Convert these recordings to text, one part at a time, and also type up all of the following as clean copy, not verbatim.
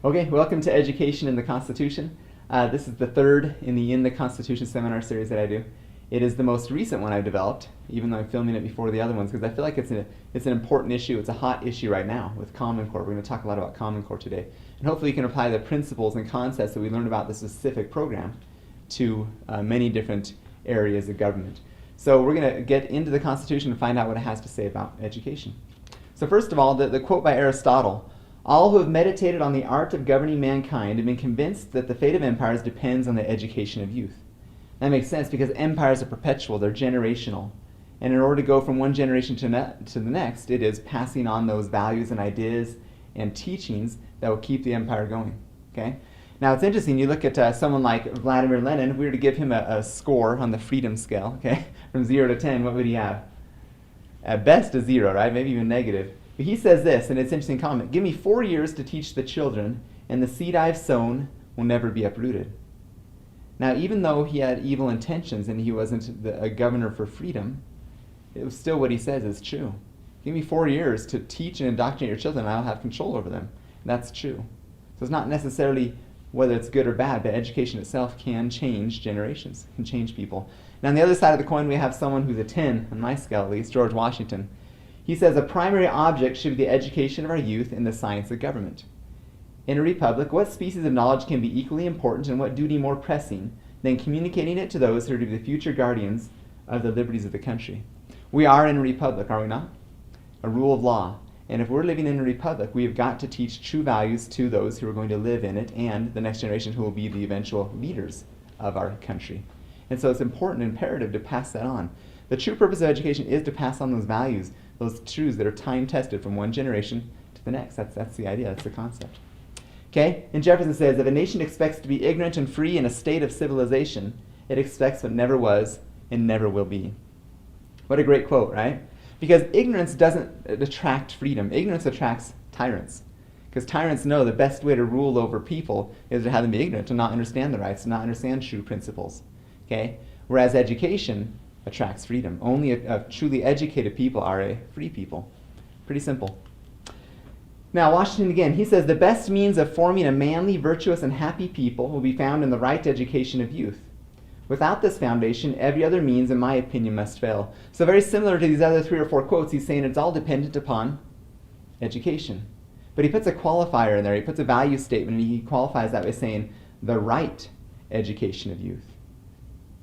Okay, welcome to Education in the Constitution. This is the third in the Constitution seminar series that I do. It is the most recent one I've developed, even though I'm filming it before the other ones, because I feel like it's an important issue. It's a hot issue right now with Common Core. We're going to talk a lot about Common Core today. And hopefully you can apply the principles and concepts that we learned about the specific program to many different areas of government. So we're going to get into the Constitution and find out what it has to say about education. So first of all, the quote by Aristotle: "All who have meditated on the art of governing mankind have been convinced that the fate of empires depends on the education of youth." That makes sense because empires are perpetual, they're generational. And in order to go from one generation to the next, it is passing on those values and ideas and teachings that will keep the empire going. Okay? Now it's interesting, you look at someone like Vladimir Lenin. If we were to give him a score on the freedom scale, okay, from 0 to 10, what would he have? At best a 0, right? Maybe even negative. But he says this, and it's an interesting comment: "Give me 4 years to teach the children, and the seed I've sown will never be uprooted." Now, even though he had evil intentions and he wasn't a governor for freedom, it was still what he says is true. Give me 4 years to teach and indoctrinate your children, and I'll have control over them. And that's true. So it's not necessarily whether it's good or bad, but education itself can change generations, can change people. Now, on the other side of the coin, we have someone who's a 10, on my scale at least, George Washington. He says, "A primary object should be the education of our youth in the science of government. In a republic, what species of knowledge can be equally important and what duty more pressing than communicating it to those who are to be the future guardians of the liberties of the country?" We are in a republic, are we not? A rule of law. And if we're living in a republic, we have got to teach true values to those who are going to live in it and the next generation who will be the eventual leaders of our country. And so it's important and imperative to pass that on. The true purpose of education is to pass on those values, those truths that are time-tested from one generation to the next. That's the idea, that's the concept. Okay? And Jefferson says, "If a nation expects to be ignorant and free in a state of civilization, it expects what never was and never will be." What a great quote, right? Because ignorance doesn't attract freedom. Ignorance attracts tyrants. Because tyrants know the best way to rule over people is to have them be ignorant, to not understand the rights, to not understand true principles. Okay? Whereas education attracts freedom. Only a truly educated people are a free people. Pretty simple. Now, Washington again, he says, "The best means of forming a manly, virtuous, and happy people will be found in the right education of youth. Without this foundation, every other means, in my opinion, must fail." So very similar to these other 3 or 4 quotes, he's saying it's all dependent upon education. But he puts a qualifier in there. He puts a value statement, and he qualifies that by saying the right education of youth.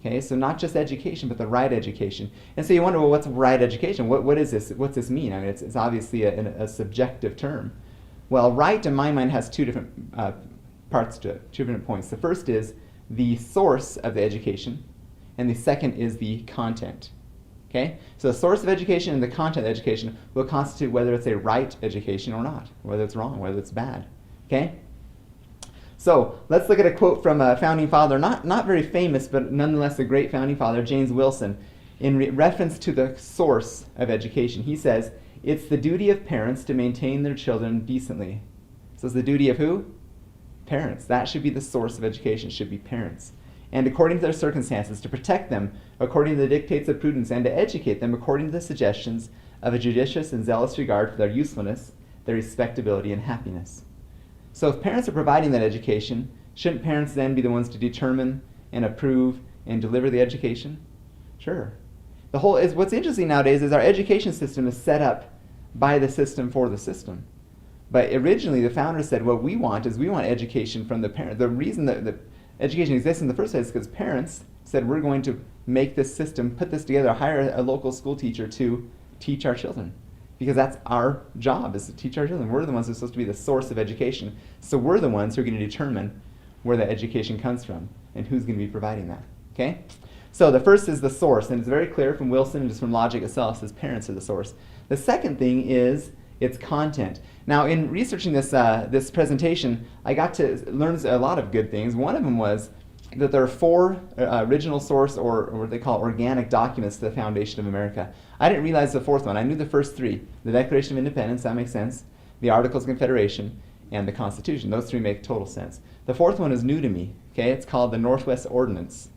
Okay, so not just education, but the right education. And so you wonder, well, what's right education? What is this? What's this mean? I mean, it's obviously a subjective term. Well, right, in my mind, has 2 different parts to it, 2 different points. The first is the source of the education, and the second is the content. Okay? So the source of education and the content of education will constitute whether it's a right education or not, whether it's wrong, whether it's bad. Okay? So let's look at a quote from a founding father, not very famous, but nonetheless a great founding father, James Wilson, in reference to the source of education. He says, "It's the duty of parents to maintain their children decently." So it's the duty of who? Parents. That should be the source of education, should be parents. "And according to their circumstances, to protect them according to the dictates of prudence, and to educate them according to the suggestions of a judicious and zealous regard for their usefulness, their respectability, and happiness." So if parents are providing that education, shouldn't parents then be the ones to determine and approve and deliver the education? Sure. What's interesting nowadays is our education system is set up by the system for the system. But originally the founders said what we want education from the parent. The reason that the education exists in the first place is because parents said we're going to make this system, put this together, hire a local school teacher to teach our children. Because that's our job, is to teach our children. We're the ones who are supposed to be the source of education. So we're the ones who are going to determine where that education comes from and who's going to be providing that. Okay? So the first is the source, and it's very clear from Wilson and just from logic itself, it says parents are the source. The second thing is its content. Now, in researching this presentation, I got to learn a lot of good things. One of them was that there are 4 original source, or what they call organic documents to the foundation of America. I didn't realize the 4th one. I knew the first 3. The Declaration of Independence, that makes sense. The Articles of Confederation, and the Constitution. Those 3 make total sense. The 4th one is new to me. Okay, it's called the Northwest Ordinance.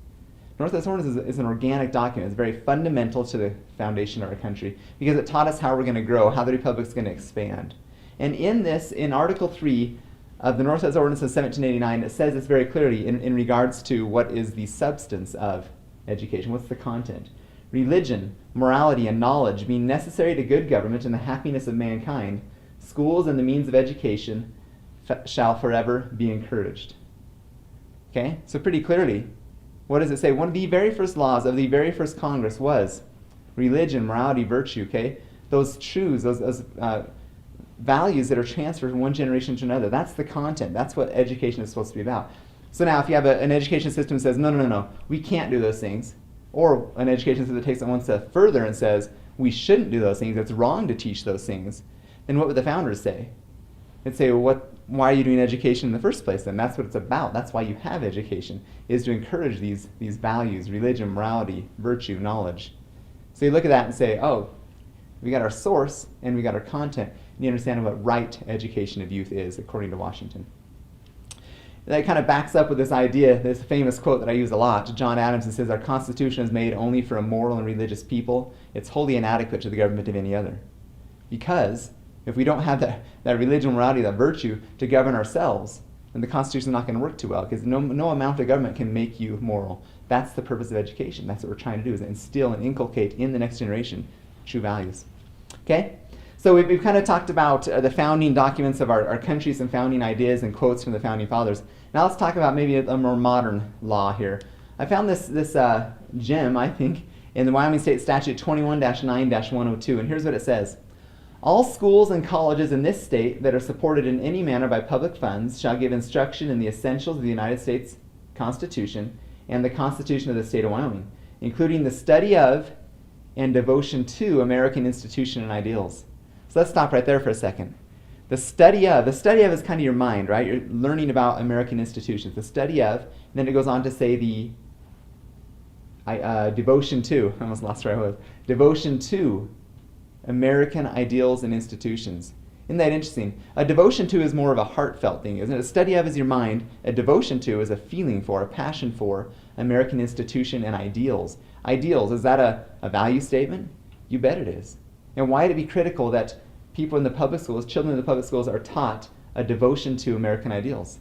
Northwest Ordinance is an organic document. It's very fundamental to the foundation of our country because it taught us how we're going to grow, how the republic's going to expand. And in this, in Article 3, of the Northwest Ordinance of 1789, it says this very clearly in regards to what is the substance of education. What's the content? Religion, morality, and knowledge being necessary to good government and the happiness of mankind, schools and the means of education shall forever be encouraged. Okay, so pretty clearly, what does it say? One of the very first laws of the very first Congress was religion, morality, virtue, okay? Those truths, those values that are transferred from one generation to another. That's the content. That's what education is supposed to be about. So now if you have an education system that says, no, we can't do those things, or an education system that takes it one step further and says, we shouldn't do those things, it's wrong to teach those things, then what would the founders say? They'd say, well, why are you doing education in the first place then? That's what it's about. That's why you have education, is to encourage these values, religion, morality, virtue, knowledge. So you look at that and say, oh, we got our source and we got our content, and you understand what right education of youth is, according to Washington. That kind of backs up with this idea, this famous quote that I use a lot, John Adams, that says, our Constitution is made only for a moral and religious people. It's wholly inadequate to the government of any other. Because if we don't have that religion, morality, that virtue to govern ourselves, then the Constitution is not going to work too well, because no amount of government can make you moral. That's the purpose of education. That's what we're trying to do, is instill and inculcate in the next generation true values. Okay? So we've kind of talked about the founding documents of our country, some founding ideas and quotes from the founding fathers. Now let's talk about maybe a more modern law here. I found this gem, I think, in the Wyoming State Statute 21-9-102, and here's what it says. All schools and colleges in this state that are supported in any manner by public funds shall give instruction in the essentials of the United States Constitution and the Constitution of the State of Wyoming, including the study of and devotion to American institutions and ideals. So let's stop right there for a second. The study of is kind of your mind, right? You're learning about American institutions. The study of, and then it goes on to say the devotion to, I almost lost where I was, devotion to American ideals and institutions. Isn't that interesting? A devotion to is more of a heartfelt thing, isn't it? A study of is your mind. A devotion to is a feeling for, a passion for American institution and ideals. Ideals, is that a value statement? You bet it is. And why would it be critical that people in the public schools, children in the public schools, are taught a devotion to American ideals?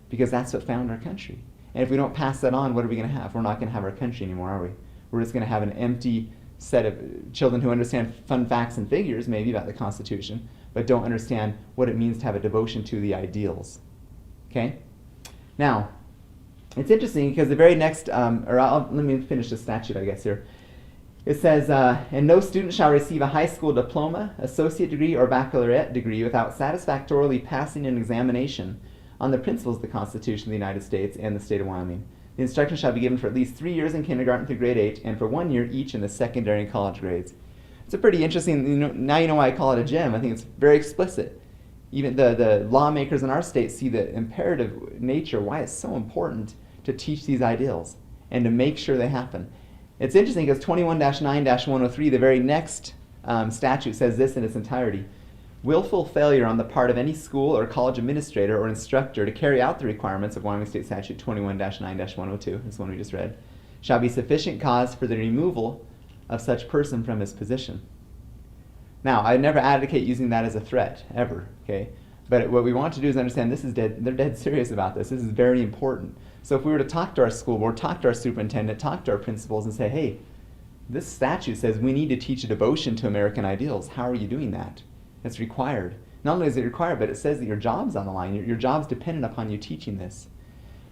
Because that's what found our country. And if we don't pass that on, what are we going to have? We're not going to have our country anymore, are we? We're just going to have an empty set of children who understand fun facts and figures, maybe, about the Constitution, but don't understand what it means to have a devotion to the ideals. Okay? Now, it's interesting because the very next, let me finish the statute, I guess, here. It says, and no student shall receive a high school diploma, associate degree, or baccalaureate degree without satisfactorily passing an examination on the principles of the Constitution of the United States and the State of Wyoming. The instruction shall be given for at least 3 years in kindergarten through grade 8, and for 1 year each in the secondary and college grades. It's a pretty interesting, now you know why I call it a gem. I think it's very explicit. Even the lawmakers in our state see the imperative nature, why it's so important to teach these ideals and to make sure they happen. It's interesting because 21-9-103, the very next statute, says this in its entirety. Willful failure on the part of any school or college administrator or instructor to carry out the requirements of Wyoming State Statute 21-9-102, this one we just read, shall be sufficient cause for the removal of such person from his position. Now, I never advocate using that as a threat, ever, okay? But what we want to do is understand they're dead serious about this. This is very important. So if we were to talk to our school board, talk to our superintendent, talk to our principals and say, hey, this statute says we need to teach a devotion to American ideals. How are you doing that? It's required. Not only is it required, but it says that your job's on the line. Your job's dependent upon you teaching this.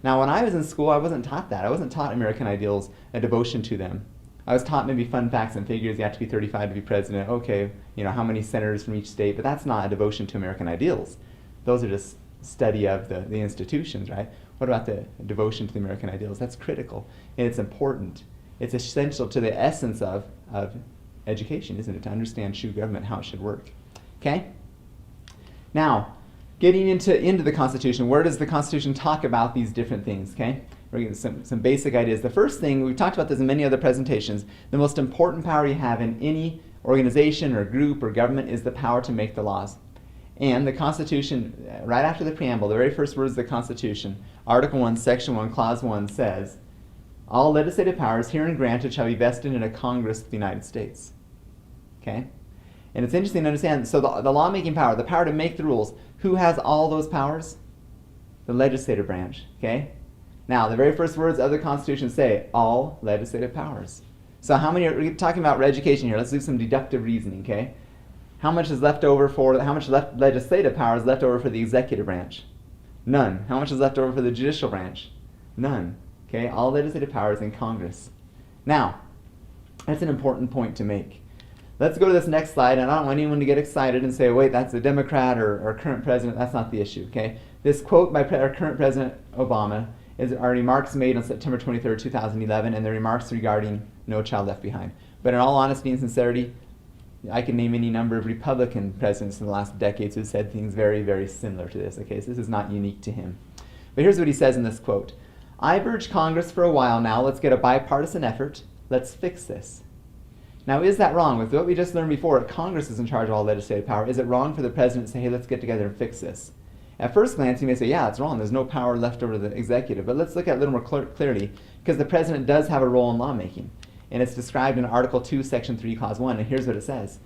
Now, when I was in school, I wasn't taught that. I wasn't taught American ideals, a devotion to them. I was taught maybe fun facts and figures. You have to be 35 to be president. Okay, how many senators from each state? But that's not a devotion to American ideals. Those are just study of the institutions, right? What about the devotion to the American ideals? That's critical, and it's important. It's essential to the essence of education, isn't it? To understand true government, how it should work. Okay? Now, getting into the Constitution, where does the Constitution talk about these different things? Okay? We're going to get some basic ideas. The first thing, we've talked about this in many other presentations, the most important power you have in any organization or group or government is the power to make the laws. And the Constitution, right after the preamble, the very first words of the Constitution, Article 1, Section 1, Clause 1 says, all legislative powers herein granted shall be vested in a Congress of the United States. Okay? And it's interesting to understand, so the lawmaking power, the power to make the rules, who has all those powers? The legislative branch, okay? Now, the very first words of the Constitution say, all legislative powers. So how many, we're talking about education here, let's do some deductive reasoning, okay? How much legislative power is left over for the executive branch? None. How much is left over for the judicial branch? None. Okay, all legislative power is in Congress. Now, that's an important point to make. Let's go to this next slide, and I don't want anyone to get excited and say, wait, that's a Democrat or current president. That's not the issue, okay? This quote by our current President Obama are remarks made on September 23rd, 2011, and the remarks regarding No Child Left Behind. But in all honesty and sincerity, I can name any number of Republican presidents in the last decades who said things very, very similar to this, okay? So this is not unique to him. But here's what he says in this quote. I've urged Congress for a while now, let's get a bipartisan effort, let's fix this. Now, is that wrong? With what we just learned before, Congress is in charge of all legislative power. Is it wrong for the president to say, hey, let's get together and fix this? At first glance, you may say, yeah, it's wrong. There's no power left over to the executive. But let's look at it a little more clearly, because the president does have a role in lawmaking. And it's described in Article 2, Section 3, Clause 1. And here's what it says.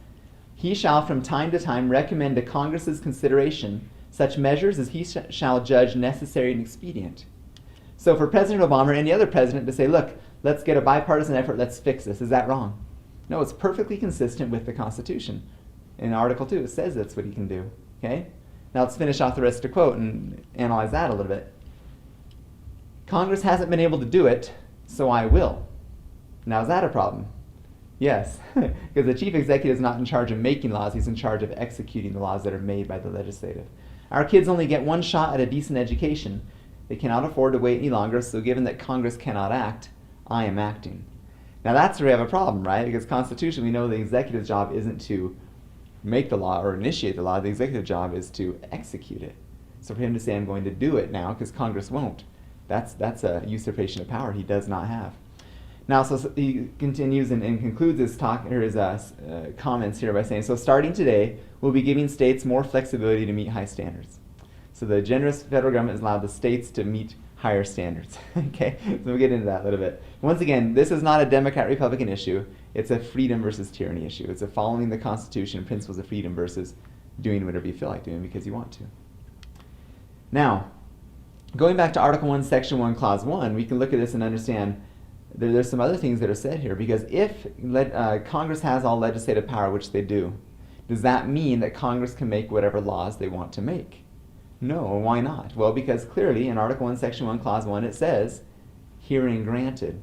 He shall from time to time recommend to Congress's consideration such measures as he shall judge necessary and expedient. So for President Obama or any other president to say, look, let's get a bipartisan effort, let's fix this, is that wrong? No, it's perfectly consistent with the Constitution. In Article 2, it says that's what he can do. Okay? Now let's finish off the rest of the quote and analyze that a little bit. Congress hasn't been able to do it, so I will. Now, is that a problem? Yes, because the chief executive is not in charge of making laws, he's in charge of executing the laws that are made by the legislative. Our kids only get one shot at a decent education. They cannot afford to wait any longer, so given that Congress cannot act, I am acting. Now that's where we have a problem, right? Because constitutionally we know the executive's job isn't to make the law or initiate the law, the executive job is to execute it. So for him to say, I'm going to do it now, because Congress won't, that's a usurpation of power he does not have. Now, so he continues and concludes his talk or his comments here by saying, so starting today, we'll be giving states more flexibility to meet high standards. So the generous federal government has allowed the states to meet higher standards. Okay, so we'll get into that a little bit. Once again, this is not a Democrat-Republican issue. It's a freedom versus tyranny issue. It's a following the Constitution, principles of freedom versus doing whatever you feel like doing because you want to. Now, going back to Article 1, Section 1, Clause 1, we can look at this and understand there's some other things that are said here, because if Congress has all legislative power, which they do, does that mean that Congress can make whatever laws they want to make? No, why not? Well, because clearly in Article 1, Section 1, Clause 1, it says, hearing granted.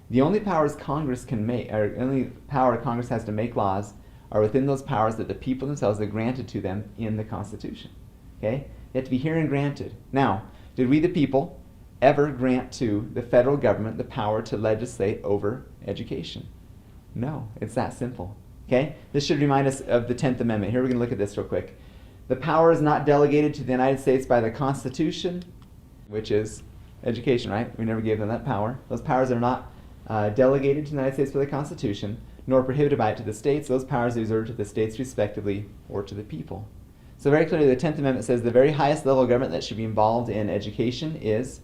The only powers Congress can make, or only power Congress has to make laws, are within those powers that the people themselves have granted to them in the Constitution. Okay? They have to be hearing granted. Now, did we the people ever grant to the federal government the power to legislate over education? No, it's that simple. Okay? This should remind us of the 10th Amendment. Here we're going to look at this real quick. The power is not delegated to the United States by the Constitution, which is education, right? We never gave them that power. Those powers are not delegated to the United States by the Constitution, nor prohibited by it to the states. Those powers are reserved to the states respectively or to the people. So very clearly the 10th Amendment says the very highest level of government that should be involved in education is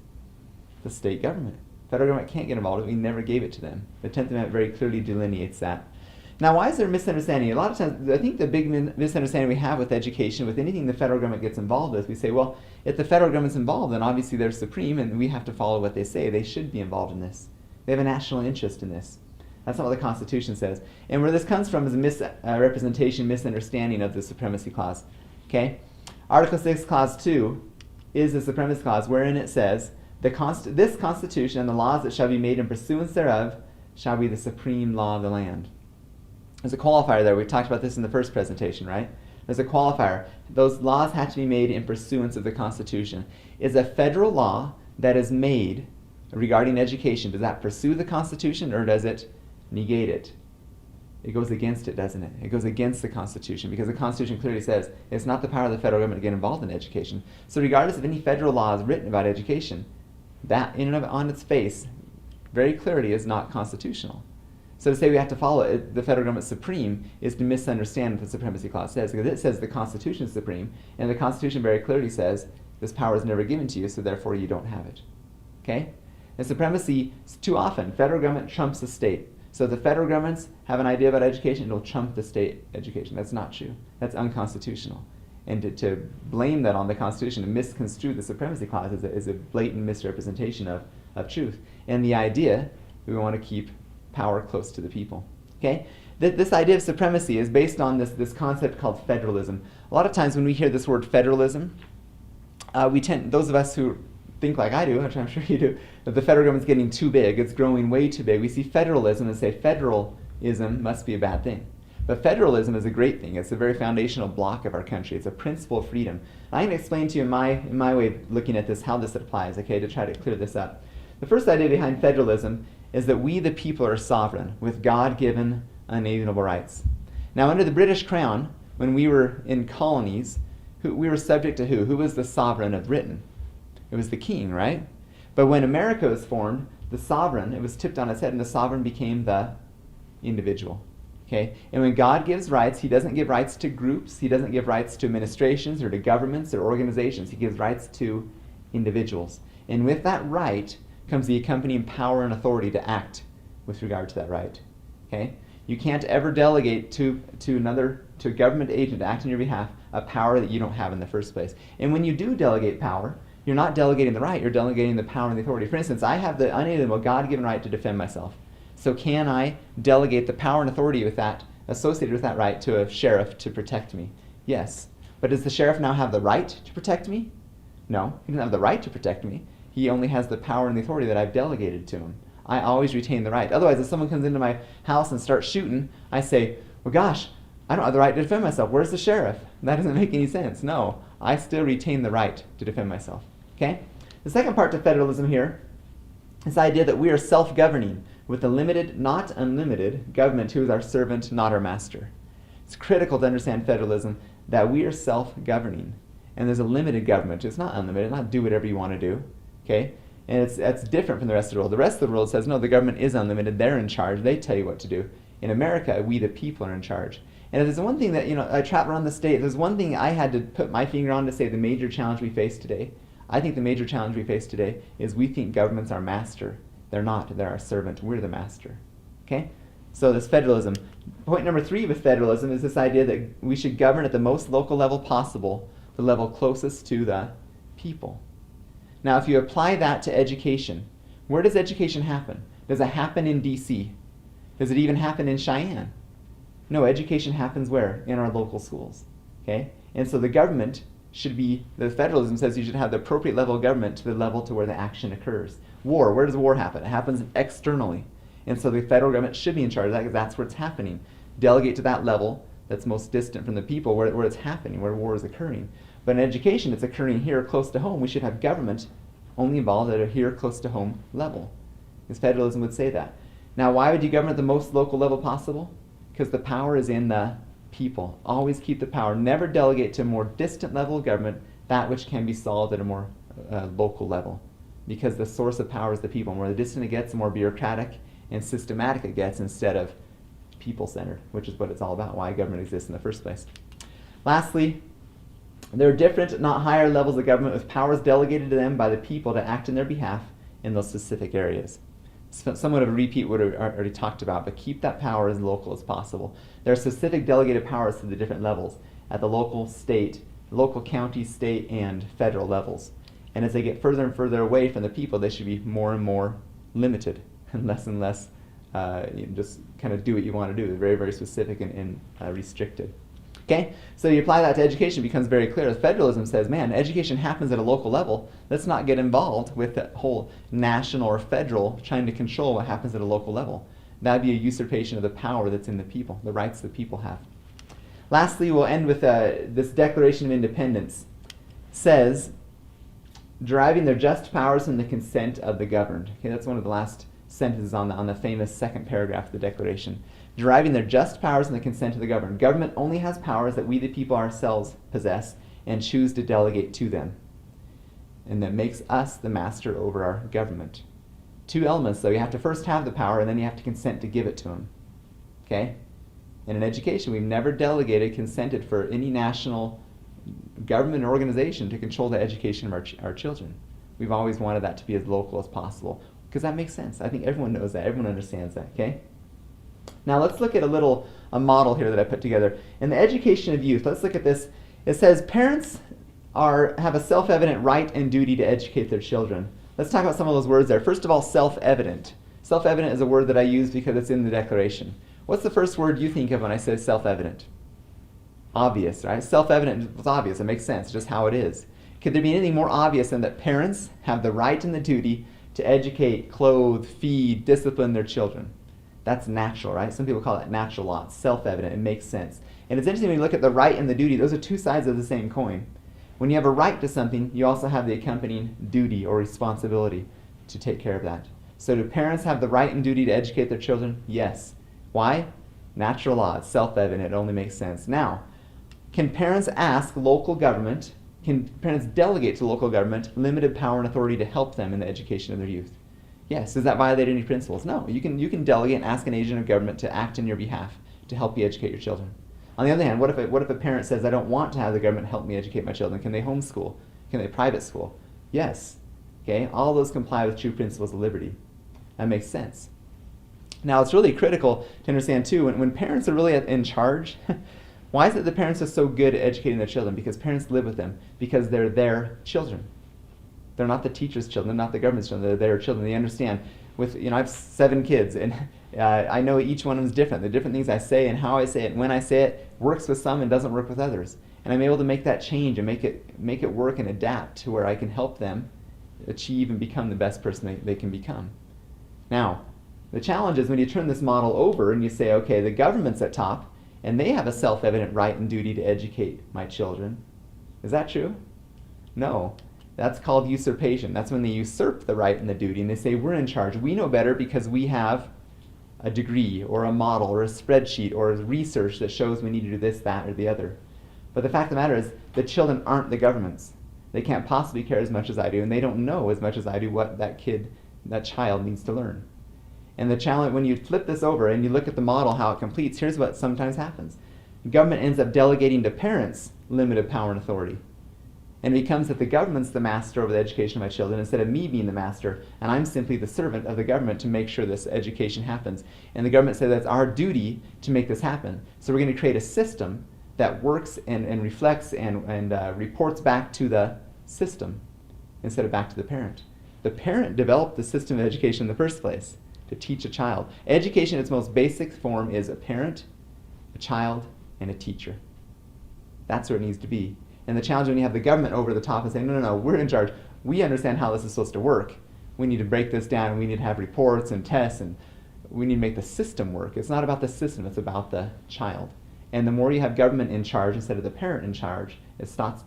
the state government. Federal government can't get involved. We never gave it to them. The 10th Amendment very clearly delineates that. Now, why is there a misunderstanding? A lot of times, I think the big misunderstanding we have with education, with anything the federal government gets involved with, we say, well, if the federal government's involved, then obviously they're supreme and we have to follow what they say. They should be involved in this. They have a national interest in this. That's not what the Constitution says. And where this comes from is a misrepresentation, misunderstanding of the Supremacy Clause. Okay? Article 6, Clause 2 is the Supremacy Clause, wherein it says, this Constitution and the laws that shall be made in pursuance thereof shall be the supreme law of the land. There's a qualifier there. We talked about this in the first presentation, right? There's a qualifier. Those laws have to be made in pursuance of the Constitution. Is a federal law that is made regarding education, does that pursue the Constitution or does it negate it? It goes against it, doesn't it? It goes against the Constitution because the Constitution clearly says it's not the power of the federal government to get involved in education. So regardless of any federal laws written about education, that in and of on its face very clearly is not constitutional. So to say we have to follow it, the federal government supreme is to misunderstand what the Supremacy Clause says, because it says the Constitution is supreme, and the Constitution very clearly says this power is never given to you, so therefore you don't have it. Okay? And supremacy, too often, federal government trumps the state. So if the federal governments have an idea about education, it'll trump the state education. That's not true. That's unconstitutional. And to blame that on the Constitution, to misconstrue the Supremacy Clause is a blatant misrepresentation of truth. And the idea that we want to keep power close to the people. Okay? This idea of supremacy is based on this concept called federalism. A lot of times when we hear this word federalism, those of us who think like I do, which I'm sure you do, that the federal government's getting too big, it's growing way too big. We see federalism and say federalism must be a bad thing. But federalism is a great thing. It's a very foundational block of our country. It's a principle of freedom. And I'm going to explain to you in my way of looking at this how this applies, okay, to try to clear this up. The first idea behind federalism is that we, the people, are sovereign with God-given unalienable rights. Now, under the British Crown, when we were in colonies, we were subject to who? Who was the sovereign of Britain? It was the king, right? But when America was formed, the sovereign, it was tipped on its head, and the sovereign became the individual. Okay? And when God gives rights, he doesn't give rights to groups, he doesn't give rights to administrations or to governments or organizations. He gives rights to individuals. And with that right comes the accompanying power and authority to act with regard to that right. Okay? You can't ever delegate to a government agent to act on your behalf a power that you don't have in the first place. And when you do delegate power, you're not delegating the right, you're delegating the power and the authority. For instance, I have the unalienable God-given right to defend myself. So can I delegate the power and authority with that, associated with that right, to a sheriff to protect me? Yes. But does the sheriff now have the right to protect me? No, he doesn't have the right to protect me. He only has the power and the authority that I've delegated to him. I always retain the right. Otherwise, if someone comes into my house and starts shooting, I say, well, gosh, I don't have the right to defend myself. Where's the sheriff? That doesn't make any sense. No, I still retain the right to defend myself. Okay? The second part to federalism here is the idea that we are self-governing with a limited, not unlimited, government who is our servant, not our master. It's critical to understand federalism that we are self-governing. And there's a limited government. It's not unlimited. It's not do whatever you want to do. Okay? And that's different from the rest of the world. The rest of the world says, no, the government is unlimited. They're in charge. They tell you what to do. In America, we the people are in charge. And if there's one thing that, I travel around the state, there's one thing I had to put my finger on to say the major challenge we face today. I think the major challenge we face today is we think government's our master. They're not. They're our servant. We're the master. Okay? So this federalism. Point number 3 with federalism is this idea that we should govern at the most local level possible, the level closest to the people. Now, if you apply that to education, where does education happen? Does it happen in D.C.? Does it even happen in Cheyenne? No, education happens where? In our local schools. Okay? And so the government should be, the federalism says you should have the appropriate level of government to the level to where the action occurs. War, where does war happen? It happens externally. And so the federal government should be in charge of that because that's where it's happening. Delegate to that level that's most distant from the people where it's happening, where war is occurring. But in education, it's occurring here close to home. We should have government only involved at a here close to home level. Because federalism would say that. Now, why would you govern at the most local level possible? Because the power is in the people. Always keep the power. Never delegate to a more distant level of government that which can be solved at a more local level. Because the source of power is the people. The more distant it gets, the more bureaucratic and systematic it gets instead of people-centered, which is what it's all about, why government exists in the first place. Lastly, there are different, not higher levels of government with powers delegated to them by the people to act in their behalf in those specific areas. Somewhat of a repeat what I already talked about, but keep that power as local as possible. There are specific delegated powers to the different levels at the local, state, local, county, state, and federal levels. And as they get further and further away from the people, they should be more and more limited and less just kind of do what you want to do. They're very, very specific and restricted. Okay? So you apply that to education, it becomes very clear. Federalism says, man, education happens at a local level. Let's not get involved with that whole national or federal trying to control what happens at a local level. That would be a usurpation of the power that's in the people, the rights that people have. Lastly, we'll end with this Declaration of Independence. Says, deriving their just powers from the consent of the governed. Okay, that's one of the last sentences on the famous second paragraph of the Declaration. Deriving their just powers from the consent of the governed. Government only has powers that we the people ourselves possess and choose to delegate to them. And that makes us the master over our government. 2 elements, though. You have to first have the power, and then you have to consent to give it to them. Okay? And in education, we've never delegated, consented for any national government or organization to control the education of our children. We've always wanted that to be as local as possible. Because that makes sense. I think everyone knows that. Everyone understands that. Okay? Now let's look at a model here that I put together. In the education of youth, let's look at this It says parents have a self-evident right and duty to educate their children. Let's talk about some of those words there. First of all, self-evident. Self-evident is a word that I use because it's in the Declaration. What's the first word you think of when I say self-evident? Obvious, right? Self-evident is obvious. It makes sense, just how it is. Could there be anything more obvious than that parents have the right and the duty to educate, clothe, feed, discipline their children? That's natural, right? Some people call that natural law. It's self-evident. It makes sense. And it's interesting when you look at the right and the duty. Those are two sides of the same coin. When you have a right to something, you also have the accompanying duty or responsibility to take care of that. So do parents have the right and duty to educate their children? Yes. Why? Natural law. It's self-evident. It only makes sense. Now, can parents delegate to local government limited power and authority to help them in the education of their youth? Yes. Does that violate any principles? No. You can delegate and ask an agent of government to act in your behalf to help you educate your children. On the other hand, what if a parent says, I don't want to have the government help me educate my children? Can they homeschool? Can they private school? Yes. Okay? All those comply with true principles of liberty. That makes sense. Now, it's really critical to understand, too, when parents are really in charge, why is it the parents are so good at educating their children? Because parents live with them. Because they're their children. They're not the teacher's children. They're not the government's children. They're their children. They understand. I have 7 kids, and I know each one of them is different. The different things I say and how I say it and when I say it works with some and doesn't work with others. And I'm able to make that change and make it work and adapt to where I can help them achieve and become the best person they can become. Now, the challenge is when you turn this model over and you say, okay, the government's at top, and they have a self-evident right and duty to educate my children. Is that true? No. That's called usurpation. That's when they usurp the right and the duty, and they say, we're in charge. We know better because we have a degree or a model or a spreadsheet or research that shows we need to do this, that, or the other. But the fact of the matter is, the children aren't the government's. They can't possibly care as much as I do, and they don't know as much as I do what that child needs to learn. And the challenge, when you flip this over and you look at the model, how it completes, here's what sometimes happens. The government ends up delegating to parents limited power and authority. And it becomes that the government's the master over the education of my children instead of me being the master, and I'm simply the servant of the government to make sure this education happens. And the government says that's our duty to make this happen. So we're going to create a system that works and reflects and reports back to the system instead of back to the parent. The parent developed the system of education in the first place to teach a child. Education in its most basic form is a parent, a child, and a teacher. That's where it needs to be. And the challenge when you have the government over the top and saying, no, we're in charge. We understand how this is supposed to work. We need to break this down, and we need to have reports and tests, and we need to make the system work. It's not about the system, it's about the child. And the more you have government in charge instead of the parent in charge, it stops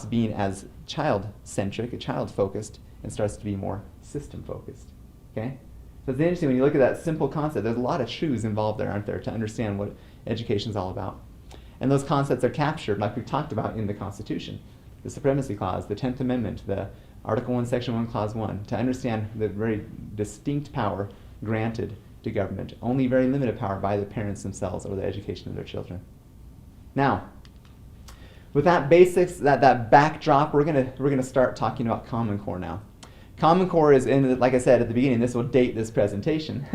being as child-centric, child-focused, and starts to be more system-focused. Okay? So it's interesting when you look at that simple concept. There's a lot of truths involved there, aren't there, to understand what education is all about. And those concepts are captured, like we've talked about, in the Constitution. The Supremacy Clause, the 10th Amendment, the Article 1, Section 1, Clause 1, to understand the very distinct power granted to government, only very limited power by the parents themselves over the education of their children. Now, with that basics, that backdrop, we're gonna start talking about Common Core now. Common Core is, like I said at the beginning, this will date this presentation.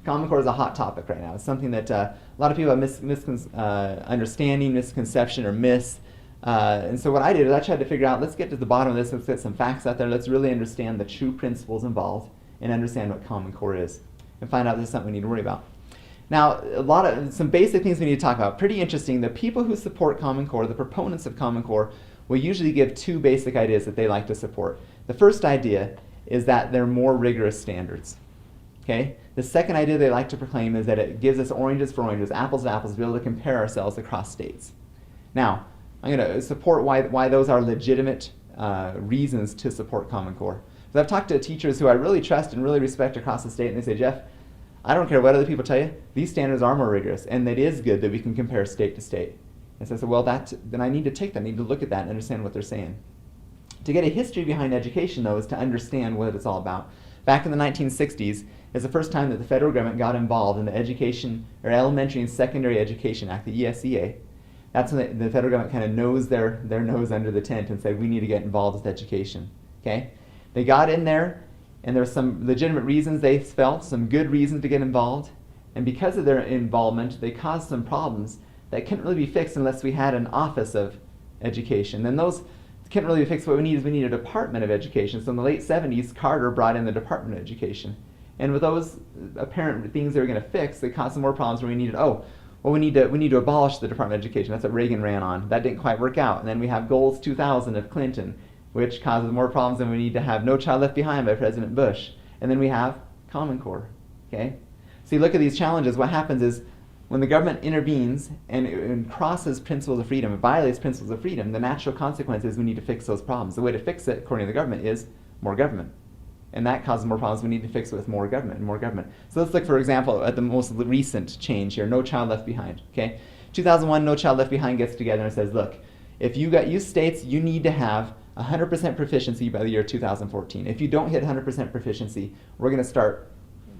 Common Core is a hot topic right now. It's something that a lot of people have understanding, misconception, or miss. And so what I did is I tried to figure out, let's get to the bottom of this, let's get some facts out there, let's really understand the true principles involved and understand what Common Core is and find out this is something we need to worry about. Now, some basic things we need to talk about. Pretty interesting, the people who support Common Core, the proponents of Common Core, will usually give 2 basic ideas that they like to support. The first idea is that they're more rigorous standards. Okay? The second idea they like to proclaim is that it gives us oranges for oranges, apples to apples, to be able to compare ourselves across states. Now, I'm going to support why those are legitimate reasons to support Common Core. So I've talked to teachers who I really trust and really respect across the state, and they say, Jeff, I don't care what other people tell you, these standards are more rigorous, and it is good that we can compare state to state. And so I said, well, then I need to take that, I need to look at that and understand what they're saying. To get a history behind education, though, is to understand what it's all about. Back in the 1960s is the first time that the federal government got involved in the Education, or Elementary and Secondary Education Act, the ESEA. That's when the federal government kind of nosed their nose under the tent and said, we need to get involved with education. Okay? They got in there, and there were some legitimate reasons they felt, some good reasons to get involved, and because of their involvement, they caused some problems that couldn't really be fixed unless we had an office of education. Then those couldn't really fix what we need. We need a Department of Education. So in the late 70s, Carter brought in the Department of Education. And with those apparent things they were going to fix, they caused some more problems where we needed, we need to abolish the Department of Education. That's what Reagan ran on. That didn't quite work out. And then we have Goals 2000 of Clinton, which causes more problems, and we need to have No Child Left Behind by President Bush. And then we have Common Core. Okay? So you look at these challenges, what happens is when the government intervenes and crosses principles of freedom, it violates principles of freedom, the natural consequence is we need to fix those problems. The way to fix it, according to the government, is more government. And that causes more problems. We need to fix it with more government and more government. So let's look, for example, at the most recent change here, No Child Left Behind. Okay? 2001, No Child Left Behind gets together and says, look, if you states, you need to have 100% proficiency by the year 2014. If you don't hit 100% proficiency, we're going to start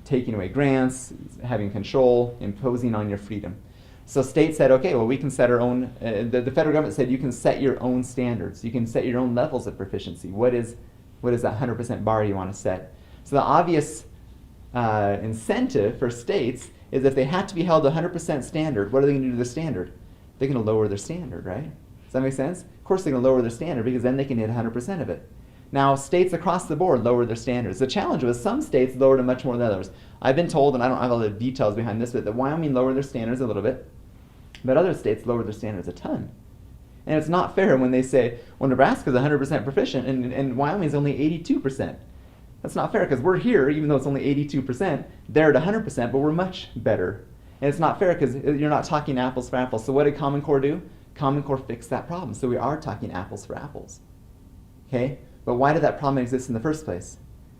taking away grants, having control, imposing on your freedom. So states said, okay, well, we can set our own, the federal government said you can set your own standards. You can set your own levels of proficiency. What is that 100% bar you want to set? So the obvious incentive for states is if they have to be held to 100% standard, what are they going to do to the standard? They're going to lower their standard, right? Does that make sense? Of course they're going to lower their standard because then they can hit 100% of it. Now, states across the board lowered their standards. The challenge was some states lowered them much more than others. I've been told, and I don't have all the details behind this, but that Wyoming lowered their standards a little bit, but other states lowered their standards a ton. And it's not fair when they say, well, Nebraska's 100% proficient and Wyoming's only 82%. That's not fair because we're here, even though it's only 82%, they're at 100%, but we're much better. And it's not fair because you're not talking apples for apples. So what did Common Core do? Common Core fixed that problem. So we are talking apples for apples. Okay? But why did that problem exist in the first place?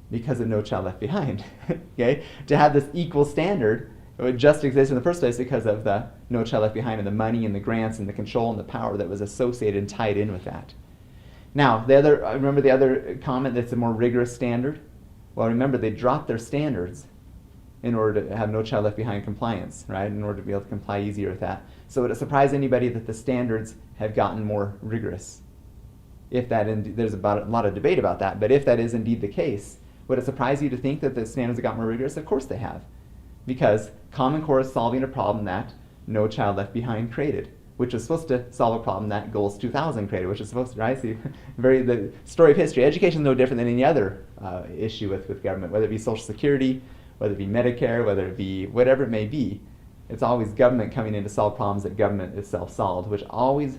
Because of No Child Left Behind. Okay? To have this equal standard, it would just exist in the first place because of the No Child Left Behind and the money and the grants and the control and the power that was associated and tied in with that. Now, remember the other comment that's a more rigorous standard? Well, remember they dropped their standards in order to have No Child Left Behind compliance, right? In order to be able to comply easier with that. So would it surprise anybody that the standards have gotten more rigorous? If that, there's a lot of debate about that, but if that is indeed the case, would it surprise you to think that the standards have gotten more rigorous? Of course they have. Because Common Core is solving a problem that No Child Left Behind created, which was supposed to solve a problem that Goals 2000 created, which is supposed to, right? See, the story of history. Education is no different than any other issue with government, whether it be Social Security, whether it be Medicare, whether it be whatever it may be. It's always government coming in to solve problems that government itself solved, which always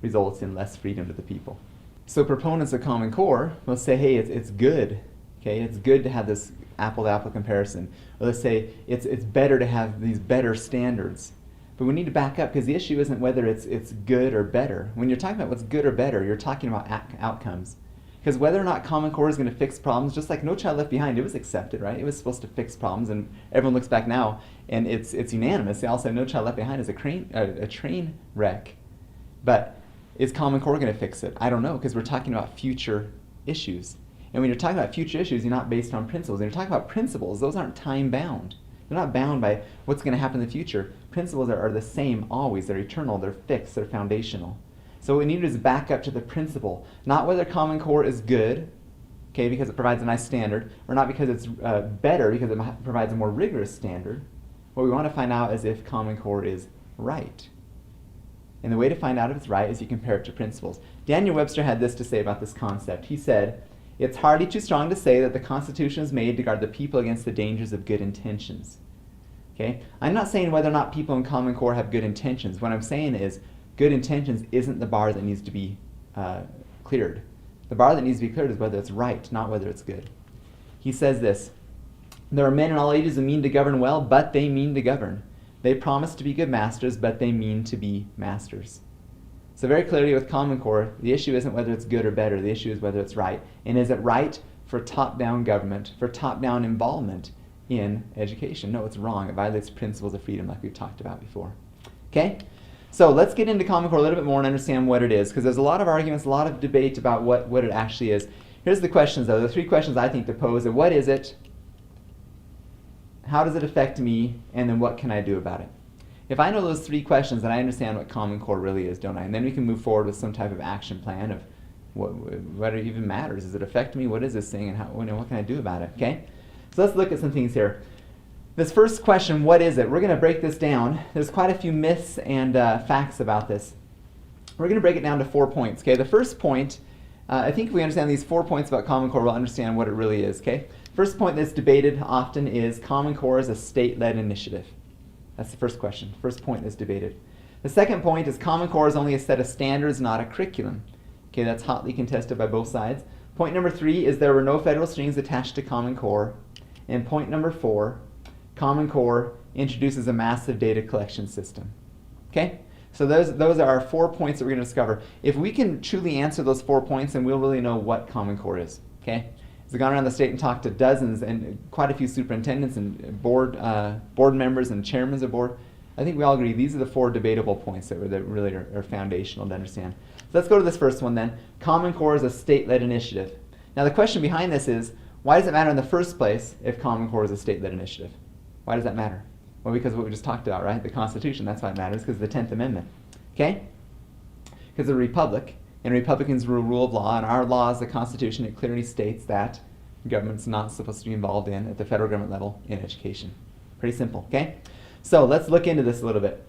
results in less freedom to the people. So proponents of Common Core will say, hey, it's good. Okay, it's good to have this apple-to-apple comparison. Or let's say it's better to have these better standards. But we need to back up because the issue isn't whether it's good or better. When you're talking about what's good or better, you're talking about outcomes. Because whether or not Common Core is going to fix problems, just like No Child Left Behind, it was accepted, right? It was supposed to fix problems, and everyone looks back now, and it's unanimous. They all say No Child Left Behind is a train wreck. But is Common Core going to fix it? I don't know, because we're talking about future issues. And when you're talking about future issues, you're not based on principles. When you're talking about principles, those aren't time-bound. They're not bound by what's going to happen in the future. Principles are the same always. They're eternal. They're fixed. They're foundational. So what we need to do is back up to the principle, not whether Common Core is good, okay, because it provides a nice standard, or not because it's better because it provides a more rigorous standard. What we want to find out is if Common Core is right. And the way to find out if it's right is you compare it to principles. Daniel Webster had this to say about this concept. He said, "It's hardly too strong to say that the Constitution is made to guard the people against the dangers of good intentions." Okay? I'm not saying whether or not people in Common Core have good intentions. What I'm saying is good intentions isn't the bar that needs to be cleared. The bar that needs to be cleared is whether it's right, not whether it's good. He says this, "There are men in all ages who mean to govern well, but they mean to govern. They promise to be good masters, but they mean to be masters." So very clearly with Common Core, the issue isn't whether it's good or better. The issue is whether it's right. And is it right for top-down government, for top-down involvement in education? No, it's wrong. It violates principles of freedom like we've talked about before. Okay? So let's get into Common Core a little bit more and understand what it is, because there's a lot of arguments, a lot of debate about what it actually is. Here's the questions, though. The three questions I think to pose are: what is it? How does it affect me? And then what can I do about it? If I know those three questions, then I understand what Common Core really is, don't I? And then we can move forward with some type of action plan of what it even matters. Does it affect me? What is this thing? And what can I do about it? Okay? So let's look at some things here. This first question, what is it? We're going to break this down. There's quite a few myths and facts about this. We're going to break it down to 4 points. Okay, the first point, I think if we understand these 4 points about Common Core, we'll understand what it really is. Okay, first point that's debated often is Common Core is a state-led initiative. That's the first question. First point that's debated. The second point is Common Core is only a set of standards, not a curriculum. Okay, that's hotly contested by both sides. Point number 3 is there were no federal strings attached to Common Core. And point number 4, Common Core introduces a massive data collection system. Okay? So those are our 4 points that we're going to discover. If we can truly answer those 4 points, then we'll really know what Common Core is. Okay? As I've gone around the state and talked to dozens and quite a few superintendents and board members and chairmen of board, I think we all agree these are the 4 debatable points that really are foundational to understand. So let's go to this first one then. Common Core is a state-led initiative. Now the question behind this is, why does it matter in the first place if Common Core is a state-led initiative? Why does that matter? Well, because of what we just talked about, right? The Constitution, that's why it matters, because of the 10th Amendment. Okay? Because of the Republic, and Republicans rule of law, and our law is the Constitution. It clearly states that government's not supposed to be involved in, at the federal government level, in education. Pretty simple, okay? So let's look into this a little bit.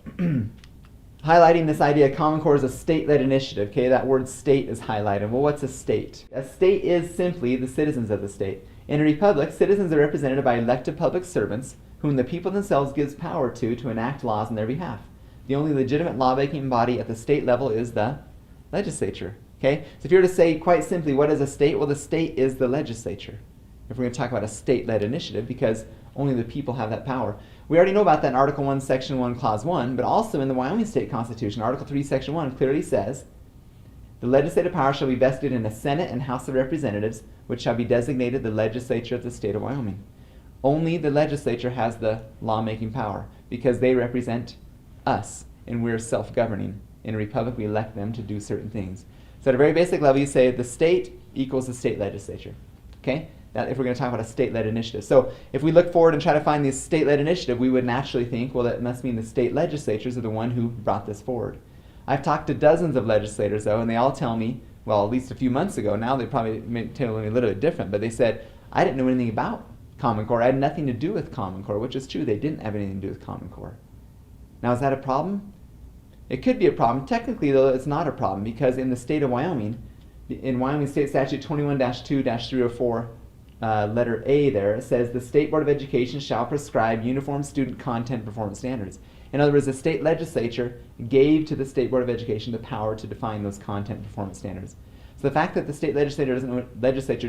Highlighting this idea, Common Core is a state-led initiative. Okay, that word state is highlighted. Well, what's a state? A state is simply the citizens of the state. In a republic, citizens are represented by elected public servants whom the people themselves gives power to enact laws on their behalf. The only legitimate lawmaking body at the state level is the legislature. Okay, so if you were to say quite simply, what is a state? Well, the state is the legislature. If we're going to talk about a state-led initiative, because only the people have that power. We already know about that in Article 1, Section 1, Clause 1, but also in the Wyoming State Constitution, Article 3, Section 1 clearly says, the legislative power shall be vested in a Senate and House of Representatives, which shall be designated the legislature of the state of Wyoming. Only the legislature has the lawmaking power, because they represent us, and we're self-governing. In a republic, we elect them to do certain things. So at a very basic level, you say the state equals the state legislature. Okay? That if we're going to talk about a state-led initiative. So if we look forward and try to find this state-led initiative, we would naturally think, well, that must mean the state legislatures are the one who brought this forward. I've talked to dozens of legislators, though, and they all tell me, well, at least a few months ago, now they probably tell me a little bit different, but they said, I didn't know anything about Common Core. I had nothing to do with Common Core, which is true. They didn't have anything to do with Common Core. Now, is that a problem? It could be a problem. Technically, though, it's not a problem, because in the state of Wyoming, in Wyoming State Statute 21-2-304, letter A there, it says the State Board of Education shall prescribe uniform student content performance standards. In other words, the state legislature gave to the State Board of Education the power to define those content performance standards. So the fact that the state legislature